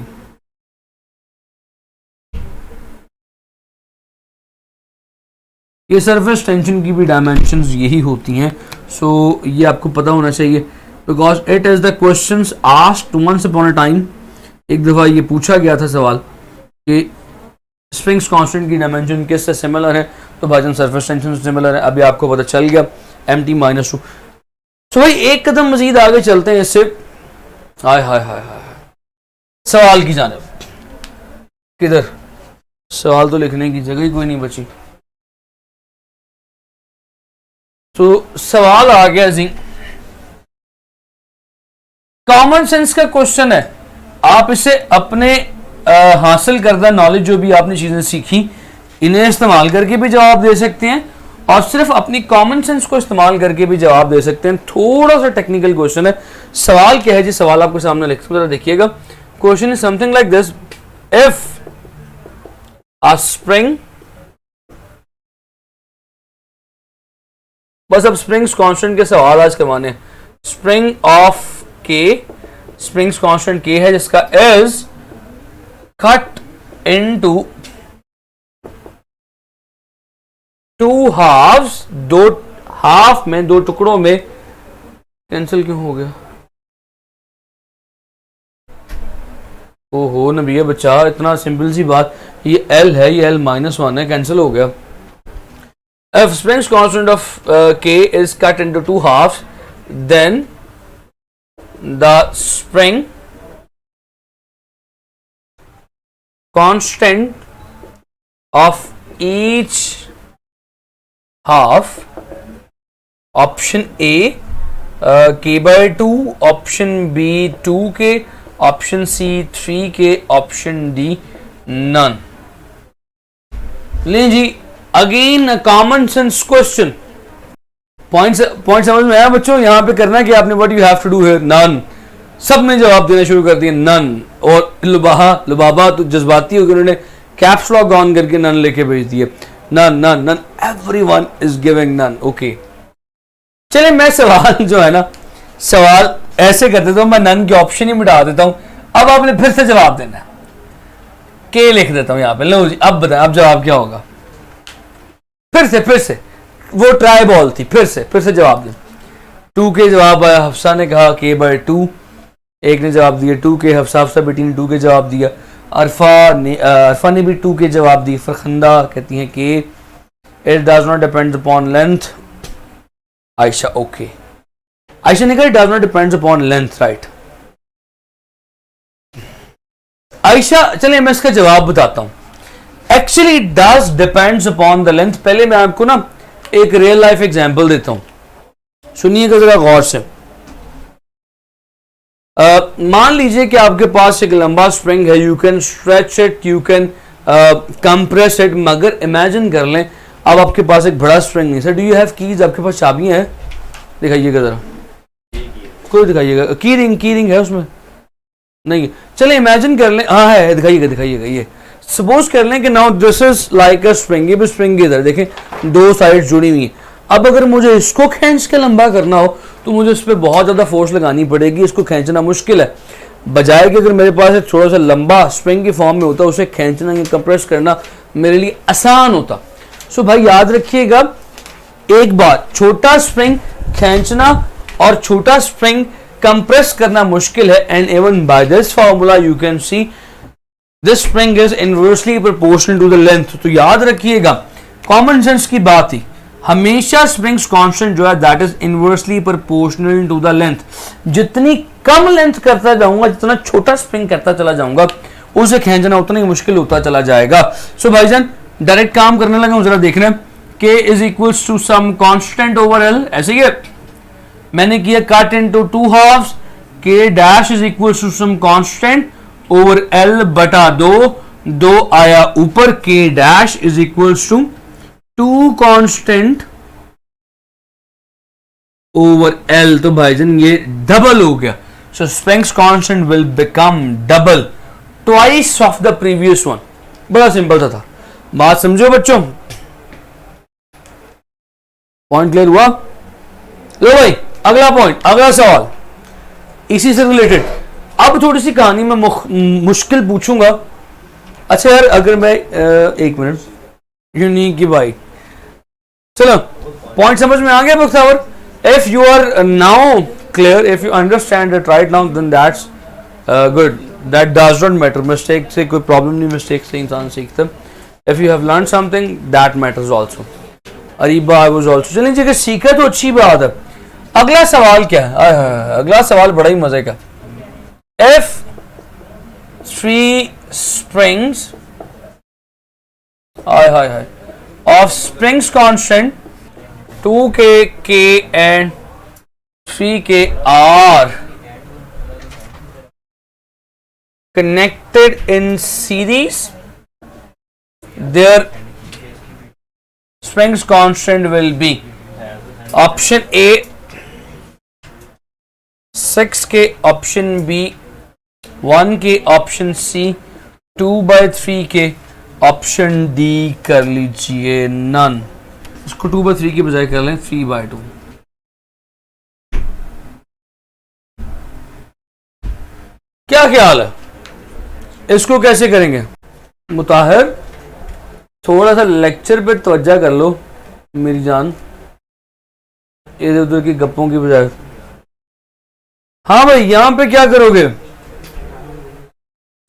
ये सरफेस टेंशन की भी डायमेंशंस यही होती हैं। सो ये आपको पता होना चाहिए, because it is the questions asked once upon a time. एक दफ़ा ये पूछा गया था सवाल कि स्प्रिंग्स कांस्टेंट की डायमेंशन किससे सिमिलर है, तो भाईजान सरफेस टेंशन से सिमिलर है। अभी आपको पता चल गया mt-2। सो भाई एक कदम मजीद आगे चलते हैं इससे। हाय हाय हाय हाय, सवाल की जानिब। किधर सवाल तो लिखने की जगह ही कोई नहीं बची। तो सवाल आ गया जी, कॉमन सेंस का क्वेश्चन है, आप इसे अपने हासिल करदा नॉलेज जो भी आपने चीजें सीखी इन्हें इस्तेमाल करके भी जवाब दे सकते हैं और सिर्फ अपनी कॉमन सेंस को इस्तेमाल करके भी जवाब दे सकते हैं। थोड़ा सा टेक्निकल क्वेश्चन है। सवाल क्या है जी? सवाल आपके सामने लिखा, देखिएगा। Question is something like this, if a spring, बस अब स्प्रिंग्स कांस्टेंट के सवाल आज करवाने। Spring of K, springs constant K है जिसका is cut into two halves, दो हाफ में, दो टुकड़ों में। कैंसिल क्यों हो गया? ओहो नबी बच्चा, इतना सिंपल सी बात, ये L है, ये L-1 है, कैंसिल हो गया। If Spreng's constant of K is cut into two halves, then the spring constant of each half, option A K/2, option B 2K, option C 3K, option D none। लें जी, again common sense question. Point समझ में आया बच्चों? यहां पे करना कि आपने what you have to do here, none. सब ने जवाब देना शुरू कर दिया नन, और लुबाबा तो जज्बाती हो गए, उन्होंने कैप्स लॉक ऑन करके नन लेके भेज दिए। None none none, everyone is giving none. Okay, चलिए मैं सवाल जो है ना, सवाल ऐसे कर देता हूं, मैं नन के ऑप्शन ही मिटा देता हूं। अब आपने फिर से जवाब देना है। के लिख देता हूं यहां पे। लो जी, अब बताएं अब जवाब क्या होगा? फिर से वो ट्राई बॉल थी, फिर से जवाब दें। 2 के जवाब आया, हफ्सा ने कहा K/2, एक ने जवाब दिया 2K, हफ्सा बेटी ने 2K जवाब दिया, अरफा ने भी 2K जवाब दी। फरखंदा कहती हैं कि it does not depend upon length. Ayesha okay, Ayesha ने कहा it does not depend upon length, right. Ayesha, चलिए मैं इसका जवाब बताता हूं। Actually it does depends upon the length. पहले मैं आपको ना एक रियल लाइफ एग्जांपल देता हूं, सुनिएगा जरा गौर से। मान लीजिए कि आपके पास एक लंबा स्प्रिंग है, you can stretch it, you can compress it, मगर इमेजिन कर लें अब आपके पास एक बड़ा स्प्रिंग नहीं। Sir do you have keys? आपके पास चाबियां हैं? दिखाइएगा जरा, कोई दिखाइएगा। की रिंग है उसमें? नहीं। चले इमेजिन कर लें, हाँ है, दिखाइएगा। ये सपोज कर लें कि now this is like a spring. ये स्प्रिंग इधर देखें, दो साइड जुड़ी हुई है। अब अगर मुझे इसको खींच के लंबा करना हो तो मुझे इस पर बहुत ज्यादा फोर्स लगानी पड़ेगी, इसको खींचना मुश्किल है। बजाय कि अगर मेरे पास एक थोड़ा सा लंबा स्प्रिंग की फॉर्म में होता, उसे खींचना या कंप्रेस करना मेरे लिए आसान होता। सो भाई याद रखिएगा एक बात, छोटा स्प्रिंग खींचना और छोटा स्प्रिंग कंप्रेस करना मुश्किल है। And even by this formula you can see this spring is inversely proportional to the length. तो याद रखिएगा कॉमन सेंस की बात ही, हमेशा स्प्रिंग्स कांस्टेंट जो है that is inversely proportional to the length. जितनी कम लेंथ करता जाऊंगा, जितना छोटा स्प्रिंग करता चला जाऊंगा, उसे खींचना उतना ही मुश्किल होता चला जाएगा। सो भाईजान डायरेक्ट काम करने लगा हूं, जरा देखना। K is equals to some constant over L, ऐसे ही है। मैंने किया cut into two halves, K dash is equals to some constant over L बटा 2 आया ऊपर। K dash is equals to 2 constant over L। तो भाईजान ये डबल हो गया। So springs constant will become double, twice of the previous one. बड़ा simple सा था, बात समझो बच्चों। पॉइंट क्लियर हुआ? लो भाई अगला पॉइंट, अगला सवाल इसी से रिलेटेड। अब थोड़ी सी कहानी में मुश्किल पूछूंगा। अच्छा यार अगर मैं एक मिनट, यूनिक की भाई, चलो पॉइंट समझ में आ गया Bakhtawar? If you are now clear, if you understand it right now, then that's good, that does not matter. Mistake से कोई प्रॉब्लम नहीं, मिस्टेक से इंसान सीखता। If you have learn something that matters also. Areeba I was also. चलिए जी, अगर सीखा तो अच्छी बात है। अगला सवाल क्या है? अगला सवाल बड़ा ही मजे का। If 3 springs of springs constant 2K, K and 3K are connected in series, their springs constant will be option A 6k, option B 1k, option C 2/3 के, ऑप्शन डी कर लीजिए नन। इसको 2/3 की बजाय कर लें 3/2। क्या ख्याल है, इसको कैसे करेंगे? मुताहिर थोड़ा सा लेक्चर पे तवज्जो कर लो मेरी जान, इधर उधर की गप्पों की बजाय। हाँ भाई, यहां पे क्या करोगे?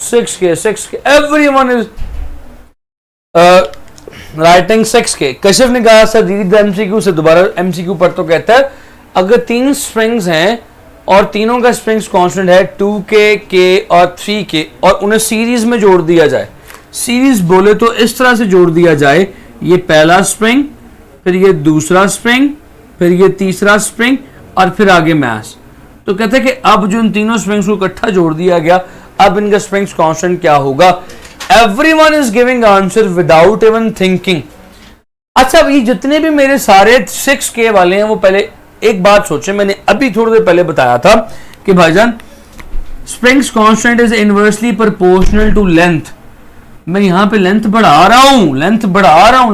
6k everyone is writing 6k। Kashif ने कहा सर रीड द एमसीक्यू से, दोबारा एमसीक्यू पर तो कहता है अगर 3 स्प्रिंग्स हैं और तीनों का स्प्रिंग्स कांस्टेंट है 2k, k और 3k और उन्हें सीरीज में जोड़ दिया जाए, सीरीज बोले तो इस तरह से जोड़ दिया जाए, ये पहला स्प्रिंग, फिर ये दूसरा स्प्रिंग, फिर ये तीसरा स्प्रिंग और फिर आगे मैस। तो कहते हैं कि अब जो इन तीनों स्प्रिंग्स को इकट्ठा जोड़ दिया गया, अब इनका स्प्रिंग्स कांस्टेंट क्या होगा? Everyone is giving answer without even thinking. अच्छा, अब ये जितने भी मेरे सारे 6k वाले हैं वो पहले एक बात सोचें, मैंने अभी थोड़ी देर पहले बताया था कि भाईजान springs constant is inversely proportional to length. मैं यहां पे लेंथ बढ़ा रहा हूं,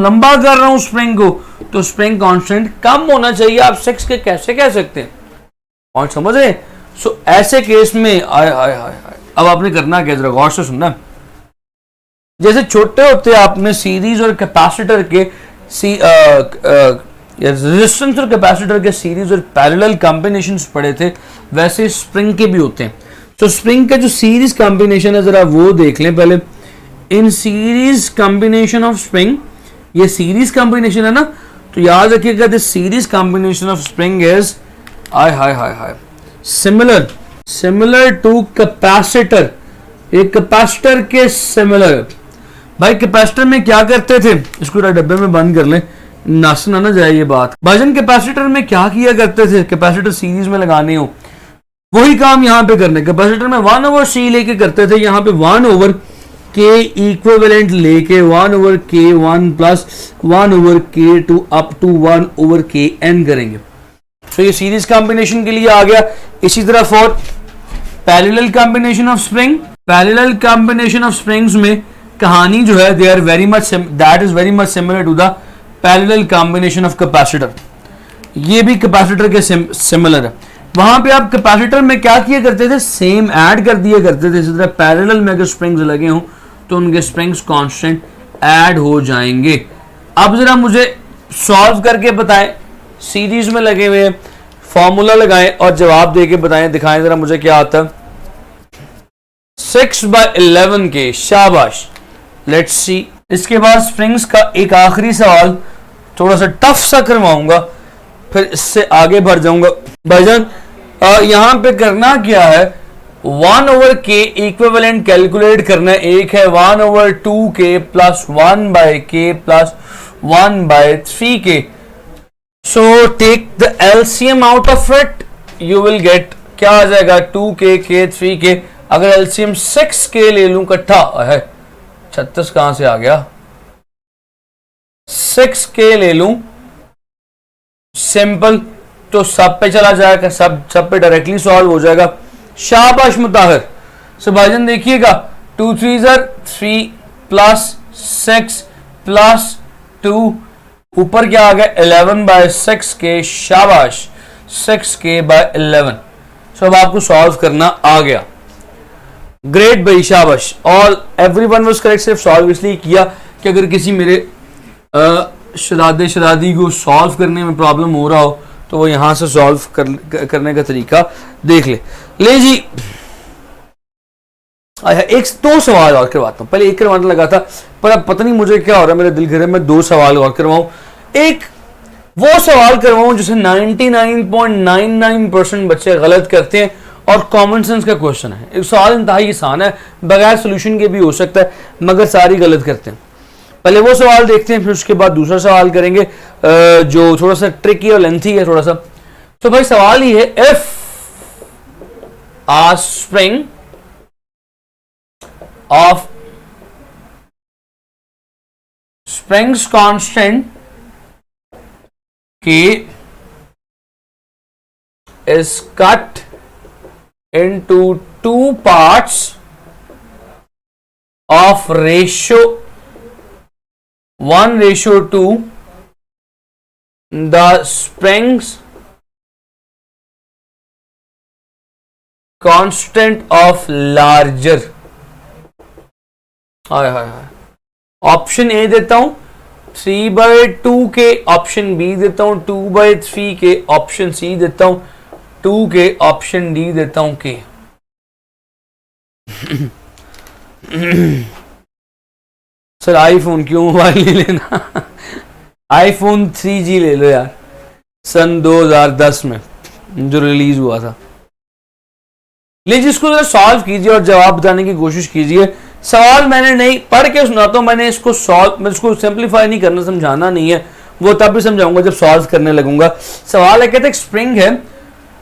लंबा कर रहा हूं स्प्रिंग को, तो स्प्रिंग कांस्टेंट कम होना चाहिए। आप 6k कैसे कह सकते हैं? और समझ रहे? सो ऐसे केस में अब आपने करना क्या, जरा गौर से सुनना। जैसे छोटे होते आपने सीरीज और कैपेसिटर के रेजिस्टेंस और कैपेसिटर के सीरीज और पैरेलल कॉम्बिनेशंस पढ़े थे, वैसे स्प्रिंग के भी होते हैं। तो स्प्रिंग का जो सीरीज कॉम्बिनेशन है जरा वो देख लें पहले। In series combination of spring, ये सीरीज कॉम्बिनेशन है ना, तो याद रखिएगा this series combination of spring is similar to capacitor. एक कैपेसिटर के सिमिलर। भाई कैपेसिटर में क्या करते थे, इसको डब्बे में बंद कर लें, नास ना जाए ये बात। भाईजान कैपेसिटर में क्या किया करते थे, कैपेसिटर सीरीज में लगाने हो, वही काम यहां पे करने। कैपेसिटर में 1/c लेके करते थे, यहां पे 1/k इक्विवेलेंट लेके 1/k1 plus 1/k2 up to 1/kn करेंगे। तो ये सीरीज कॉम्बिनेशन के लिए आ गया। इसी तरह for parallel combination of spring, parallel combination of springs में कहानी जो है that is very much similar to the parallel combination of capacitor. ये भी कैपेसिटर के सिमिलर है। वहां पे आप कैपेसिटर में क्या किया करते थे, सेम ऐड कर दिया करते थे। इसी तरह पैरेलल में अगर स्प्रिंग्स लगे हों तो उनके स्प्रिंग्स कांस्टेंट ऐड हो जाएंगे। अब जरा मुझे सॉल्व करके बताएं, सीरीज में लगे हुए फॉर्मूला लगाएं और जवाब देके बताएं, दिखाएं जरा मुझे क्या आता है। 6/11 के, शाबाश, लेट्स सी। इसके बाद स्प्रिंग्स का एक आखिरी सवाल थोड़ा सा टफ सा करवाऊंगा, फिर इससे आगे बढ़ जाऊंगा। भाईजान यहां पे करना क्या है, 1/k इक्विवेलेंट कैलकुलेट करना है। एक है 1/2k plus 1/k plus 1/3k। So take the LCM out of it, you will get क्या आ जाएगा 2k, k, 3k। अगर LCM 6k ले लूं इकट्ठा है, 36 कहां से आ गया, 6k ले लूं सिंपल तो सब पे चला जाएगा, सब पे डायरेक्टली सॉल्व हो जाएगा। शाबाश मुताहिर। सो भाईजान देखिएगा 2 3s are 3 प्लस 6 प्लस 2, ऊपर क्या आ गया 11/6k। शाबाश, 6k/11। सो अब आपको सॉल्व करना आ गया। ग्रेट भाई, शाबाश। All everyone was correct. सिर्फ सॉल्व इसलिए किया कि अगर किसी मेरे शरादी को सॉल्व करने में प्रॉब्लम हो रहा हो तो वो यहां से सॉल्व करने का तरीका देख ले जी। एक 2 सवाल और करवाता हूं। पहले एक करवाने लगा था पर अब पता नहीं मुझे क्या हो रहा है, मेरे दिल घर में 2 सवाल और करवाऊं। एक वो सवाल करवाऊं जिसे 99.99% बच्चे गलत करते हैं और कॉमन सेंस का क्वेश्चन है। एक सवाल इंतहाई आसान है, बगैर सोल्यूशन के भी हो सकता है, मगर सारी गलत करते हैं। पहले वो सवाल देखते हैं, फिर उसके बाद दूसरा सवाल करेंगे जो थोड़ा सा ट्रिकी और लेंथी है थोड़ा सा। तो भाई सवाल ये है, if a spring of springs constant K is cut into two parts of ratio 1:2. The springs constant of larger. Option A देता हूं 3/2 के, ऑप्शन बी देता हूं 2/3 के, ऑप्शन सी देता हूं 2 के, ऑप्शन डी देता हूं के। सर आईफोन क्यों मोबाइल नहीं लेना? आईफोन 3G ले लो यार, सन 2010 में जो रिलीज हुआ था। लीजिए इसको जरा सॉल्व कीजिए और जवाब बताने की कोशिश कीजिए। सवाल मैंने नहीं पढ़ के सुनाता हूं, मैंने इसको सॉल्व, मैं इसको सिंप्लीफाई नहीं करना, समझाना नहीं है, वो तब भी समझाऊंगा जब सॉल्व करने लगूंगा। सवाल है, कहते स्प्रिंग है,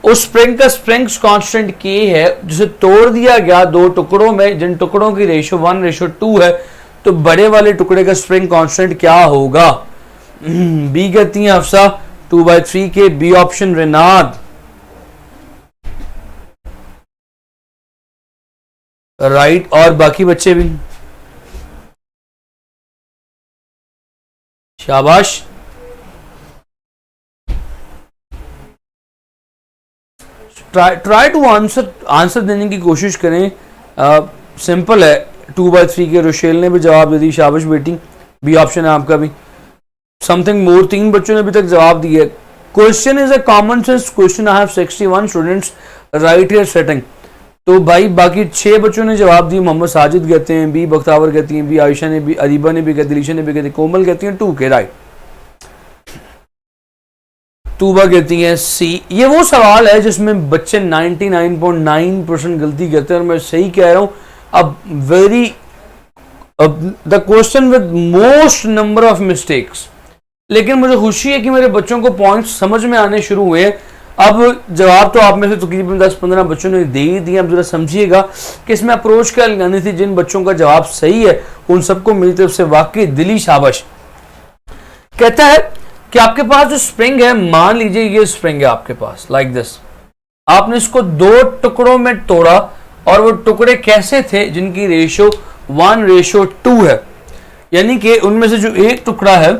उस स्प्रिंग का स्प्रिंग्स कांस्टेंट K है, जिसे तोड़ दिया गया दो टुकड़ों में, जिन टुकड़ों की रेशियो 1:2 है, तो बड़े वाले टुकड़े का स्प्रिंग कांस्टेंट क्या होगा? बी कहती है अफसा 2/3 के, बी ऑप्शन रेनाद, राइट। और बाकी बच्चे भी शाबाश। ट्राई टू आंसर देने की कोशिश करें। सिंपल है, 2/3 के। रोशेल ने भी जवाब दे दी, शाबाश बेटी, बी ऑप्शन है आपका भी। समथिंग मोर, 3 बच्चों ने अभी तक जवाब दिया। Question is a common sense question, I have 61 students right here setting. तो भाई बाकी 6 बच्चों ने जवाब दिए। मोहम्मद साजिद कहते हैं बी, बख्तावर कहती हैं बी, आयशा ने भी, अरीबा ने भी कहती, दिलीशा ने भी कहती, कोमल कहती हैं 2 के, राइट। तूबा कहती है सी। ये वो सवाल है जिसमें बच्चे 99.9% गलती करते हैं, और मैं सही कह रहा हूं। अब the question with most number of mistakes, लेकिन मुझे खुशी है कि मेरे बच्चों को पॉइंट्स समझ में आने शुरू हुए। अब जवाब तो आप में से तकरीबन 10-15 बच्चों ने दे ही दिया। अब जरा समझिएगा कि इसमें अप्रोच क्या लगानी थी। जिन बच्चों का जवाब सही है उन सबको मेरी तरफ से वाकई दिली शाबाश। कहता है कि आपके पास जो स्प्रिंग है, मान लीजिए ये स्प्रिंग है आपके पास, लाइक दिस। आपने इसको 2 टुकड़ों में तोड़ा, और वो टुकड़े कैसे थे? जिनकी रेशियो 1:2 है, यानी कि उनमें से जो एक टुकड़ा है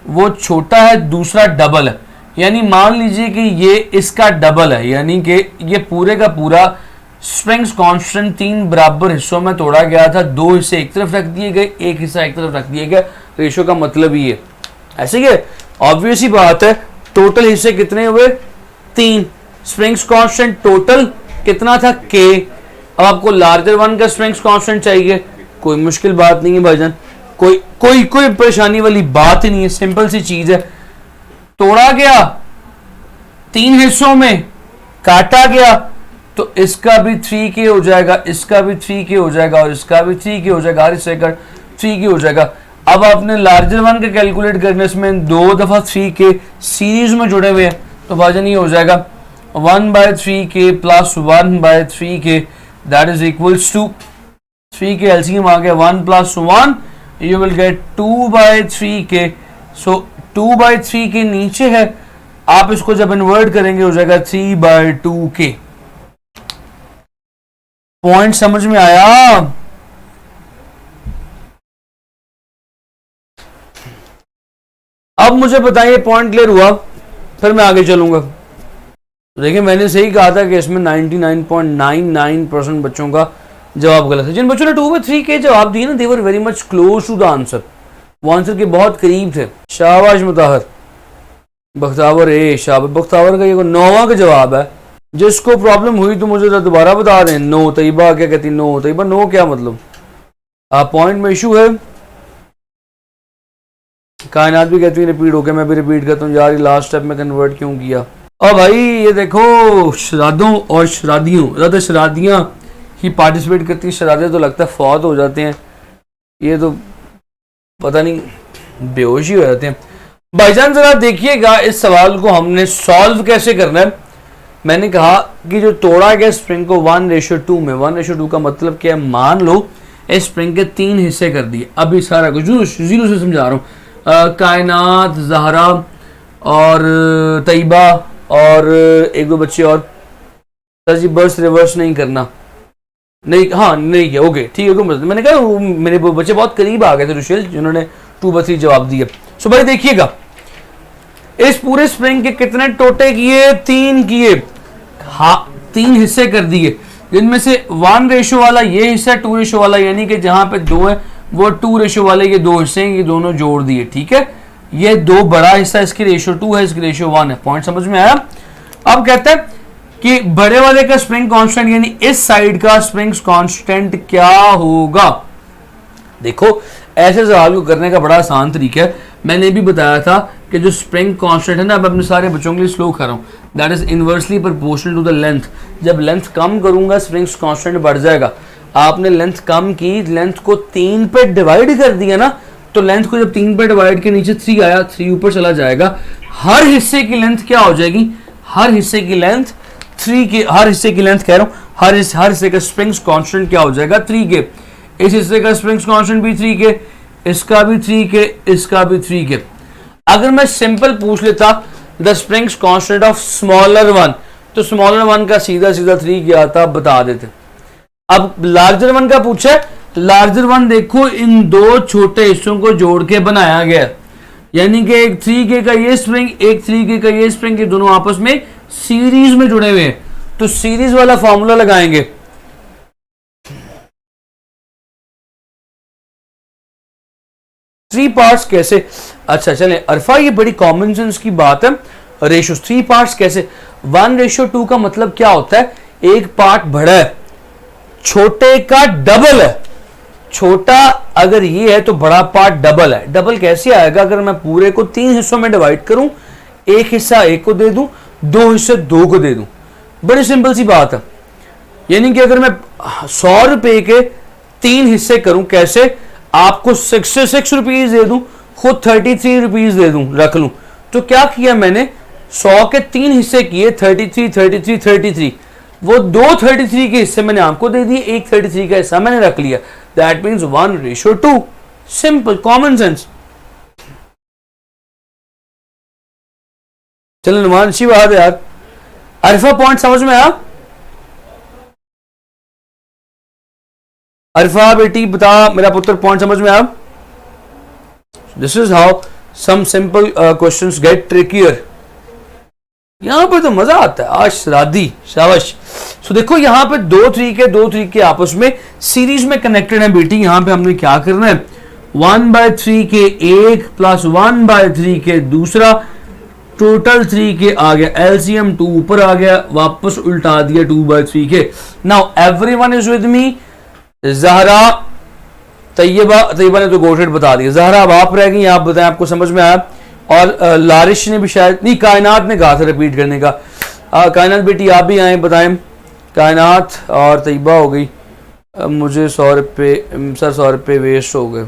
वो छोटा है, दूसरा डबल है। यानी मान लीजिए कि ये इसका डबल है, यानी कि ये पूरे का पूरा स्प्रिंग्स कांस्टेंट 3 बराबर हिस्सों में तोड़ा गया था। 2 हिस्से एक तरफ रख दिए गए, एक हिस्सा एक तरफ रख दिया गया। रेशियो का मतलब ही है, ऐसे ही ऑब्वियस ही बात है। टोटल हिस्से कितने हुए? 3। स्प्रिंग्स कांस्टेंट टोटल कितना था? K। अब आपको लार्जर वन का स्प्रिंग्स कांस्टेंट चाहिए, कोई मुश्किल बात नहीं है भाईजान, कोई परेशानी वाली बात ही नहीं है, सिंपल सी चीज है। तोड़ा गया 3 हिस्सों में, काटा गया, तो इसका भी 3K हो जाएगा, इसका भी 3K हो जाएगा, और इसका भी 3K हो जाएगा, हर हिस्से का 3K हो जाएगा। अब आपने लार्जर वन का कैलकुलेट करने में 2 दफा 3K सीरीज में जुड़े हुए हैं, तो भाजन ये हो जाएगा 1/3K plus 1/3K, that is equals to 3K LCM आ गया 1 + 1, यू विल गेट 2/3K। सो 2/3 नीचे है, आप इसको जब इन्वर्ट करेंगे हो जाएगा 3/2K। पॉइंट समझ में आया? अब मुझे बताइए पॉइंट क्लियर हुआ, फिर मैं आगे चलूंगा। देखिए मैंने सही कहा था कि इसमें 99.99% बच्चों का जवाब गलत है। जिन बच्चों ने 2/3K जवाब दिए ना, they were very much close to the answer, वो आंसर के बहुत करीब थे। शाबाश मुताहर, बख्तावर ए शाबाश। बख्तावर का ये 9वां का जवाब है। जिसको प्रॉब्लम हुई तो मुझे दोबारा बता दें। नो तैयबा क्या कहती? नो तैयबा, नो क्या मतलब? आप पॉइंट में इशू है। कायनात भी कहती है रिपीट हो गया, मैं भी रिपीट करता हूँ यार, लास्ट स्टेप में कन्वर्ट क्यों किया? और भाई ये देखो, शरादों और शरादियों, ज़्यादा शरादियाँ ही पार्टिसिपेट करती है, शरादियाँ तो लगता है फौत हो जाते हैं, ये तो पता नहीं बेहोश ही हो जाते हैं। भाईजान जरा देखिएगा इस सवाल को हमने सॉल्व कैसे करना है। मैंने कहा कि जो तोड़ा गया स्प्रिंग को 1:2 में, 1:2 का मतलब क्या है? मान लो इस स्प्रिंग के 3 हिस्से कर दिए। अभी सारा कुछ जीरो से समझा रहा हूँ। कायनात, जहरा और तैयबा और एक दो बच्चे और। सर जी बस रिवर्स नहीं करना, नहीं, हाँ नहीं किया, ओके ठीक है। मैंने कहा मेरे बच्चे बहुत करीब आ गए थे रुशेल, जिन्होंने 2/3 जवाब दिए। सो भाई देखिएगा, इस पूरे स्प्रिंग के कितने टोटे किए? 3 किए। हाँ 3 हिस्से कर दिए, जिनमें से 1 वाला ये हिस्सा, 2 वाला, यानी कि जहां पे 2 है वो 2 वाले ये 2 हिस्से हैं, ये दोनों जोड़ दिए। ठीक है, ये 2 बड़ा हिस्सा, इसकी रेशियो 2 है, इसकी रेशियो 1 है। पॉइंट समझ में आया? अब कहता है कि बड़े वाले का स्प्रिंग कांस्टेंट, यानी इस साइड का स्प्रिंग कांस्टेंट क्या होगा। देखो ऐसे सवाल को करने का बड़ा आसान तरीका है। मैंने भी बताया था कि जो स्प्रिंग कांस्टेंट है ना, अब अपने सारे बच्चों के लिए स्लो कर रहा हूँ, that is inversely proportional to the length. जब लेंथ कम करूंगा स्प्रिंग कांस्टेंट बढ़ जाएगा। आपने लेंथ कम की, लेंथ को 3 पे डिवाइड कर दिया ना, तो लेंथ को जब 3 पे डिवाइड के नीचे 3 आया, 3 ऊपर चला जाएगा। हर हिस्से की लेंथ क्या हो जाएगी? हर हिस्से की लेंथ 3 के, हर हिस्से की लेंथ कह रहा हूँ, हर हिस्से का स्प्रिंग कांस्टेंट क्या हो जाएगा? 3 के। इस हिस्से का स्प्रिंग कांस्टेंट भी 3 के, इसका भी 3 के, इसका भी 3 के। अगर मैं सिंपल पूछ लेता the springs constant of smaller one, तो स्मॉलर वन का सीधा सीधा 3 क्या आता बता देते। अब लार्जर वन का पूछा, लार्जर वन देखो इन 2 छोटे हिस्सों को जोड़ के बनाया गया, यानी कि एक 3K का ये स्प्रिंग, एक 3K का ये स्प्रिंग, ये दोनों आपस में सीरीज में जुड़े हुए हैं। तो सीरीज वाला फॉर्मूला लगाएंगे। थ्री पार्ट्स कैसे? अच्छा चले अरफा, ये बड़ी कॉमन सेंस की बात है। रेशियो 3 पार्ट्स कैसे? 1:2 का मतलब क्या होता है? एक पार्ट बड़ा है, छोटे का डबल है। छोटा अगर ये है तो बड़ा पार्ट डबल है। डबल कैसे आएगा? अगर मैं पूरे को 3 हिस्सों में डिवाइड करूं, एक हिस्सा एक को दे दूं, 2 हिस्से 2 को दे दूं। बड़ी सिंपल सी बात है। यानी कि अगर मैं 100 रुपए के 3 हिस्से करूं, कैसे? आपको 66 रुपीज दे दूं, खुद 33 रुपीज दे दूं, रख लूं, तो क्या किया मैंने? 100 के 3 हिस्से किए, 33 33 33। वो 2 33 के हिस्से मैंने आपको दे दिए, एक 33 का हिस्सा मैंने रख लिया। That means 1:2। Simple common sense. चलो नुमान, अच्छी बात है यार। अरफा पॉइंट समझ में आया? अरफा बेटी बता, मेरा पुत्र पॉइंट समझ में आया? This is how some simple questions get trickier. यहां पर तो मजा आता है। आज राधी शाबाश। सो देखो यहां पे 2 3 के आपस में सीरीज में कनेक्टेड है बेटी। यहां पे हमने क्या करना है? 1/3 के एक प्लस 1/3 के दूसरा, टोटल 3 के आ गया, एलसीएम 2 ऊपर आ गया, वापस उल्टा दिया 2/3 के। Now everyone is with me. Zahra, Tayyaba ने तो गोटेड बता दिया। जहरा अब आप रह गई, आप बताएं आपको समझ में आया? और लारिश ने भी शायद नहीं, कायनात ने कहा था रिपीट करने का। कायनात बेटी आप भी आए, बताएं। कायनात और तैयबा हो गई। मुझे 100 रुपये सर, 100 रुपये वेस्ट हो गए,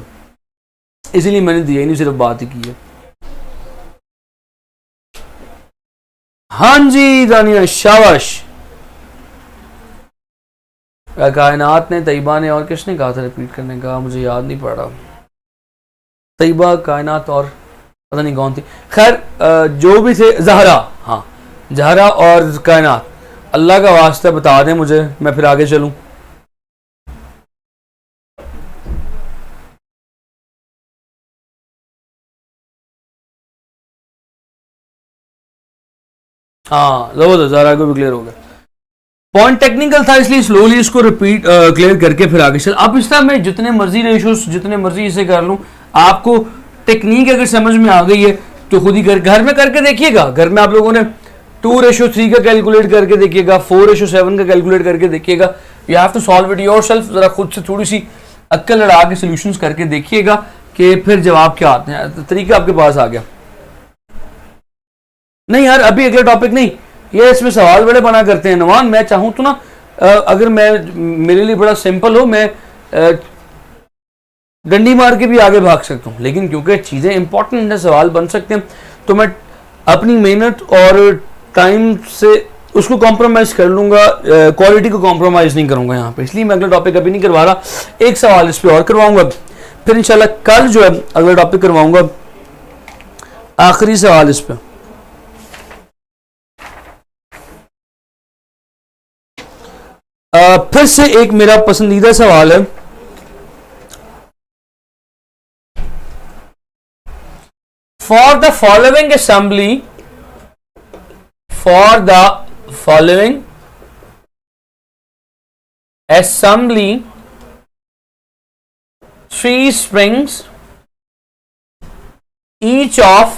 इसीलिए मैंने दिया ही नहीं, सिर्फ बात ही की है। हाँ जी दानिया शाबाश। कायनात ने, तैयबा ने और किसने कहा था रिपीट करने का? मुझे याद नहीं पड़ रहा। तैयबा, कायनात और पता नहीं कौन थी। खैर जो भी थे, जहरा, हाँ जहरा और कायनात, अल्लाह का वास्ता बता दें मुझे, मैं फिर आगे चलूं। हाँ जबरदस्त, जहरा को भी क्लियर हो गया। पॉइंट टेक्निकल था इसलिए स्लोली इसको रिपीट क्लियर करके फिर आगे चल। अब इस तरह मैं जितने मर्जी रेशियोस, जितने मर्जी इसे कर लूं, आपको टेक्निक अगर समझ में आ गई है तो खुद ही घर में करके देखिएगा। घर में आप लोगों ने 2:3 का कैलकुलेट करके देखिएगा, 4:7 का कैलकुलेट करके देखिएगा। You have to solve it yourself. जरा खुद से थोड़ी सी अक्ल लड़ा के सोल्यूशंस करके देखिएगा कि फिर जवाब क्या आते हैं। तरीका आपके पास आ गया। नहीं यार अभी अगला टॉपिक नहीं, ये इसमें सवाल बड़े बना करते हैं नवान। मैं चाहूं तो ना, अगर मैं, मेरे लिए बड़ा सिंपल हो, मैं डंडी मार के भी आगे भाग सकता हूं, लेकिन क्योंकि चीजें इंपॉर्टेंट है, सवाल बन सकते हैं, तो मैं अपनी मेहनत और टाइम से उसको कॉम्प्रोमाइज कर लूंगा, क्वालिटी को कॉम्प्रोमाइज नहीं करूंगा यहाँ पे, इसलिए मैं अगला टॉपिक अभी नहीं करवा रहा। एक सवाल इस पे और करवाऊंगा, फिर इंशाल्लाह कल जो है अगला टॉपिक करवाऊंगा, आखिरी सवाल इस पे। फिर से एक मेरा पसंदीदा सवाल है, for the following assembly, for the following assembly, 3 springs, each of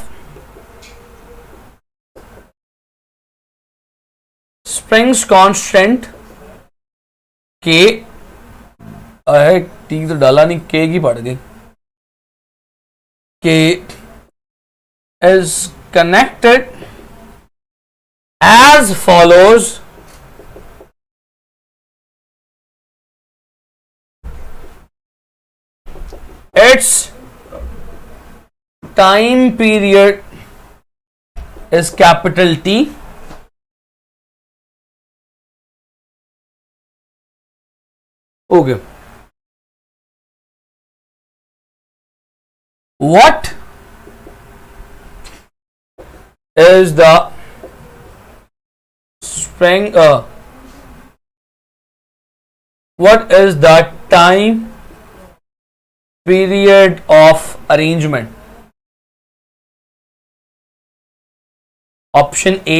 springs constant K, T तो डाला नहीं, K की पड़ गई, K is connected as follows. Its time period is capital T. Okay. What is the spring, what is the time period of arrangement? Option A,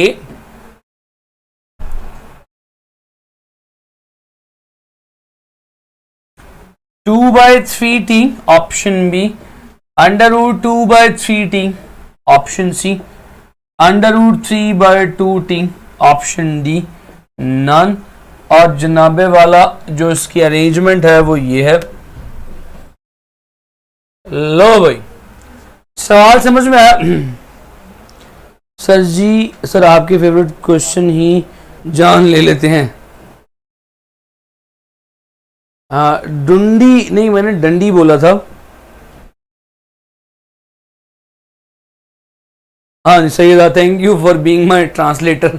two by 3t. Option B, under root 2 by 3t. Option C, under root 3 by 2t. Option D none. और जनाबे वाला जो इसकी arrangement है वो ये है। लो भाई सवाल समझ में आया? सर जी, सर आपके फेवरेट क्वेश्चन ही जान ले लेते हैं। डुंडी नहीं, मैंने डंडी बोला था। हाँ जी सही था, thank you for being my translator.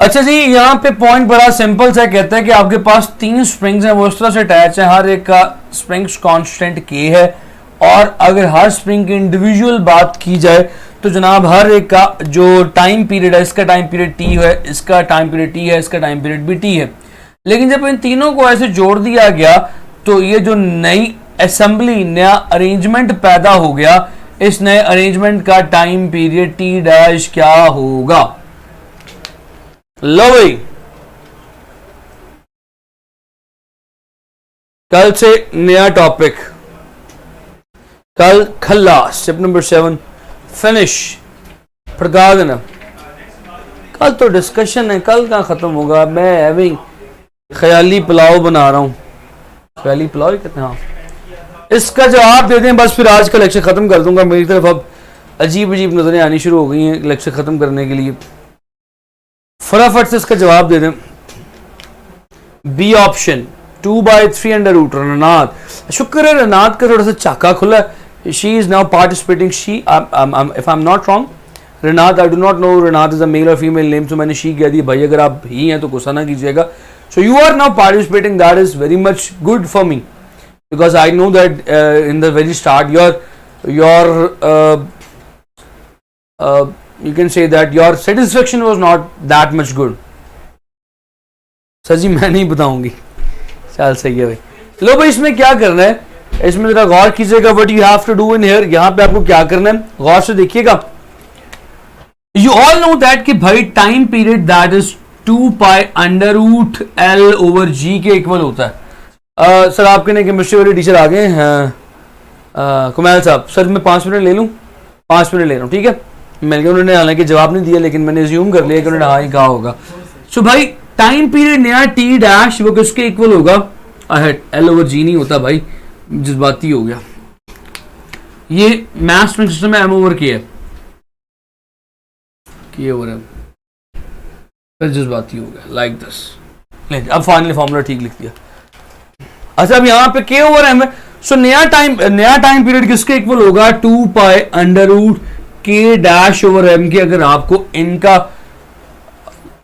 अच्छा जी, यहाँ पे पॉइंट बड़ा सिंपल सा कहता है कि आपके पास 3 स्प्रिंग्स हैं, वो इस तरह से अटैच है, हर एक का स्प्रिंग्स कांस्टेंट के है। और अगर हर स्प्रिंग की इंडिविजुअल बात की जाए तो जनाब हर एक का जो टाइम पीरियड है, इसका टाइम पीरियड टी है, इसका टाइम पीरियड टी है, इसका टाइम पीरियड भी टी है। लेकिन जब इन तीनों को ऐसे जोड़ दिया गया तो ये जो नई असेंबली, नया अरेंजमेंट पैदा हो गया, इस नए अरेंजमेंट का टाइम पीरियड टी डैश क्या होगा? लो भाई, कल से नया टॉपिक, कल खल्लास, स्टेप नंबर 7 फिनिश, फड़का देना। कल तो डिस्कशन है, कल कहाँ खत्म होगा? मैं हैविंग ख्याली पुलाव बना रहा हूँ। ख्याली पुलाव ही कहते हैं। हाँ, इसका जवाब दे दें बस, फिर आज का लेक्चर खत्म कर दूंगा। मेरी तरफ अब अजीब अजीब नजरें आनी शुरू हो गई हैं लेक्चर खत्म करने के लिए। फटाफट से इसका जवाब दे दें। B option 2/3 under root. Ranat, शुक्र है रनात का थोड़ा सा चाका खुला है। She is now participating. She if I am not wrong, Ranat, I do not know Ranat is a male और फीमेल नेम, तो मैंने शी कह दी। भाई अगर आप ही हैं तो गुस्सा ना कीजिएगा। So you are now participating, that is very much good for me, because I know that in the very start you can say that your satisfaction was not that much good. Sir ji मैं नहीं बताऊंगी। चल सही है भाई। लो भाई, इसमें क्या करना है, इसमें जरा गौर कीजिएगा। what you have to do in here, यहाँ पे आपको क्या करना है गौर से देखिएगा। You all know that कि भाई time period that is 2 pi under root L over G के इक्वल होता है। सर आपके ने केमिस्ट्री वाले टीचर आ गए हैं, कुमैल साहब। सर मैं 5 मिनट ले लूँ? 5 मिनट ले रहा हूँ, ठीक है। मैंने कहा, उन्होंने हालांकि जवाब नहीं दिया, लेकिन मैंने अज्यूम कर लिया कि उन्होंने हाँ ही कहा होगा। सो भाई टाइम पीरियड नया टी डैश वो किसके इक्वल होगा? एल ओवर जी नहीं होता भाई, जज्बाती हो गया। ये मैथ्स में सिस्टम में एम ओवर के है, ओवर है, फिर जज्बाती हो गया लाइक दिस। अब फाइनली फॉर्मूला ठीक लिख दिया। अच्छा, अब यहाँ पे के ओवर एम है। सो नया टाइम पीरियड किसके इक्वल होगा? 2 पाई अंडर रूट के डैश ओवर एम के अगर आपको इनका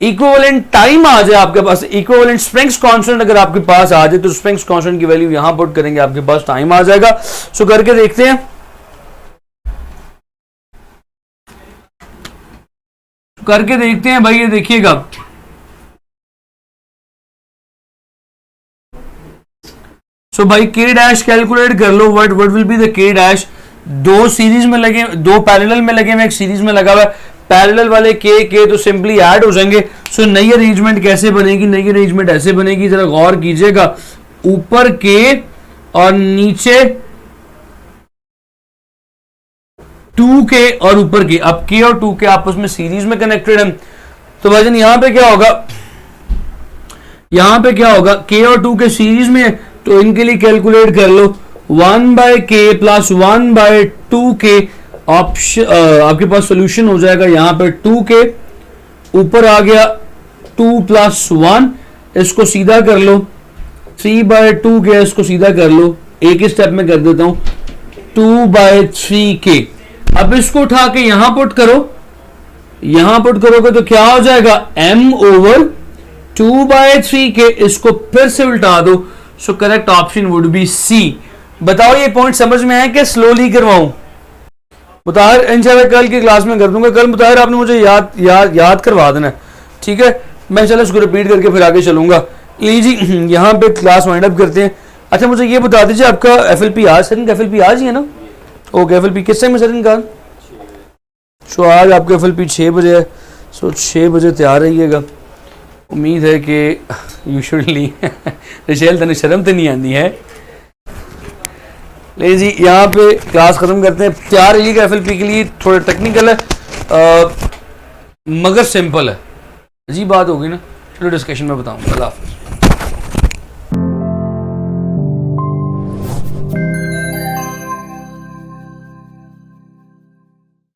इक्विवेलेंट टाइम आ जाए आपके पास, इक्विवेलेंट स्प्रिंग्स कांस्टेंट अगर आपके पास आ जाए तो स्प्रिंग्स कांस्टेंट की वैल्यू यहां पुट करेंगे, आपके पास टाइम आ जाएगा। सो करके देखते हैं, करके देखते हैं भाई, ये देखिएगा। सो भाई के डैश कैलकुलेट कर लो, व्हाट विल बी द के डैश। दो सीरीज में लगे, दो पैरेलल में लगे हुए, एक सीरीज में लगा हुआ है। पैरेलल वाले के तो सिंपली ऐड हो जाएंगे। सो नई अरेंजमेंट कैसे बनेगी? नई अरेंजमेंट ऐसे बनेगी, जरा गौर कीजिएगा, ऊपर के और नीचे 2k और ऊपर के। अब k और 2k आपस में सीरीज में कनेक्टेड है, तो भाईजान यहां पे क्या होगा, यहां पे क्या होगा, k और 2k सीरीज में है, तो इनके लिए कैलकुलेट कर लो 1/k प्लस 1/2k। ऑप्शन आपके पास सोल्यूशन हो जाएगा यहां पे 2k, ऊपर आ गया 2 + 1, इसको सीधा कर लो 3/2k, इसको सीधा कर लो, एक ही स्टेप में कर देता हूं 2/3k। अब इसको उठा के यहां पुट करो, यहां पुट करोगे तो क्या हो जाएगा m ओवर 2/3k। इसको फिर से उल्टा दो। So correct option would be C. बताओ ये पॉइंट समझ में आया कि स्लोली करवाऊं? मुताहिर इंशाल्लाह कल की क्लास में कर दूंगा। कल मुताहिर आपने मुझे याद करवा देना, ठीक है? मैं चलो इसको रिपीट करके फिर आगे चलूंगा। लीजिए यहाँ पे क्लास वाइंड अप करते हैं। अच्छा मुझे ये बता दीजिए, आपका FLP आज, सर FLP आज ही है ना? ओके, FLP किस टाइम है सर इनका? सो आज आपका FLP 6 बजे है। सो 6 बजे तैयार रहिएगा। उम्मीद है कि यूजुअली रिशेल तने शर्म तो नहीं आती है। ले जी यहाँ पे क्लास खत्म करते हैं। तैयार रहिएगा FLP के लिए, थोड़ा टेक्निकल है मगर सिंपल है। अजीब बात होगी ना, चलो डिस्कशन में बताऊंगा। अल्लाह हाफ़िज़।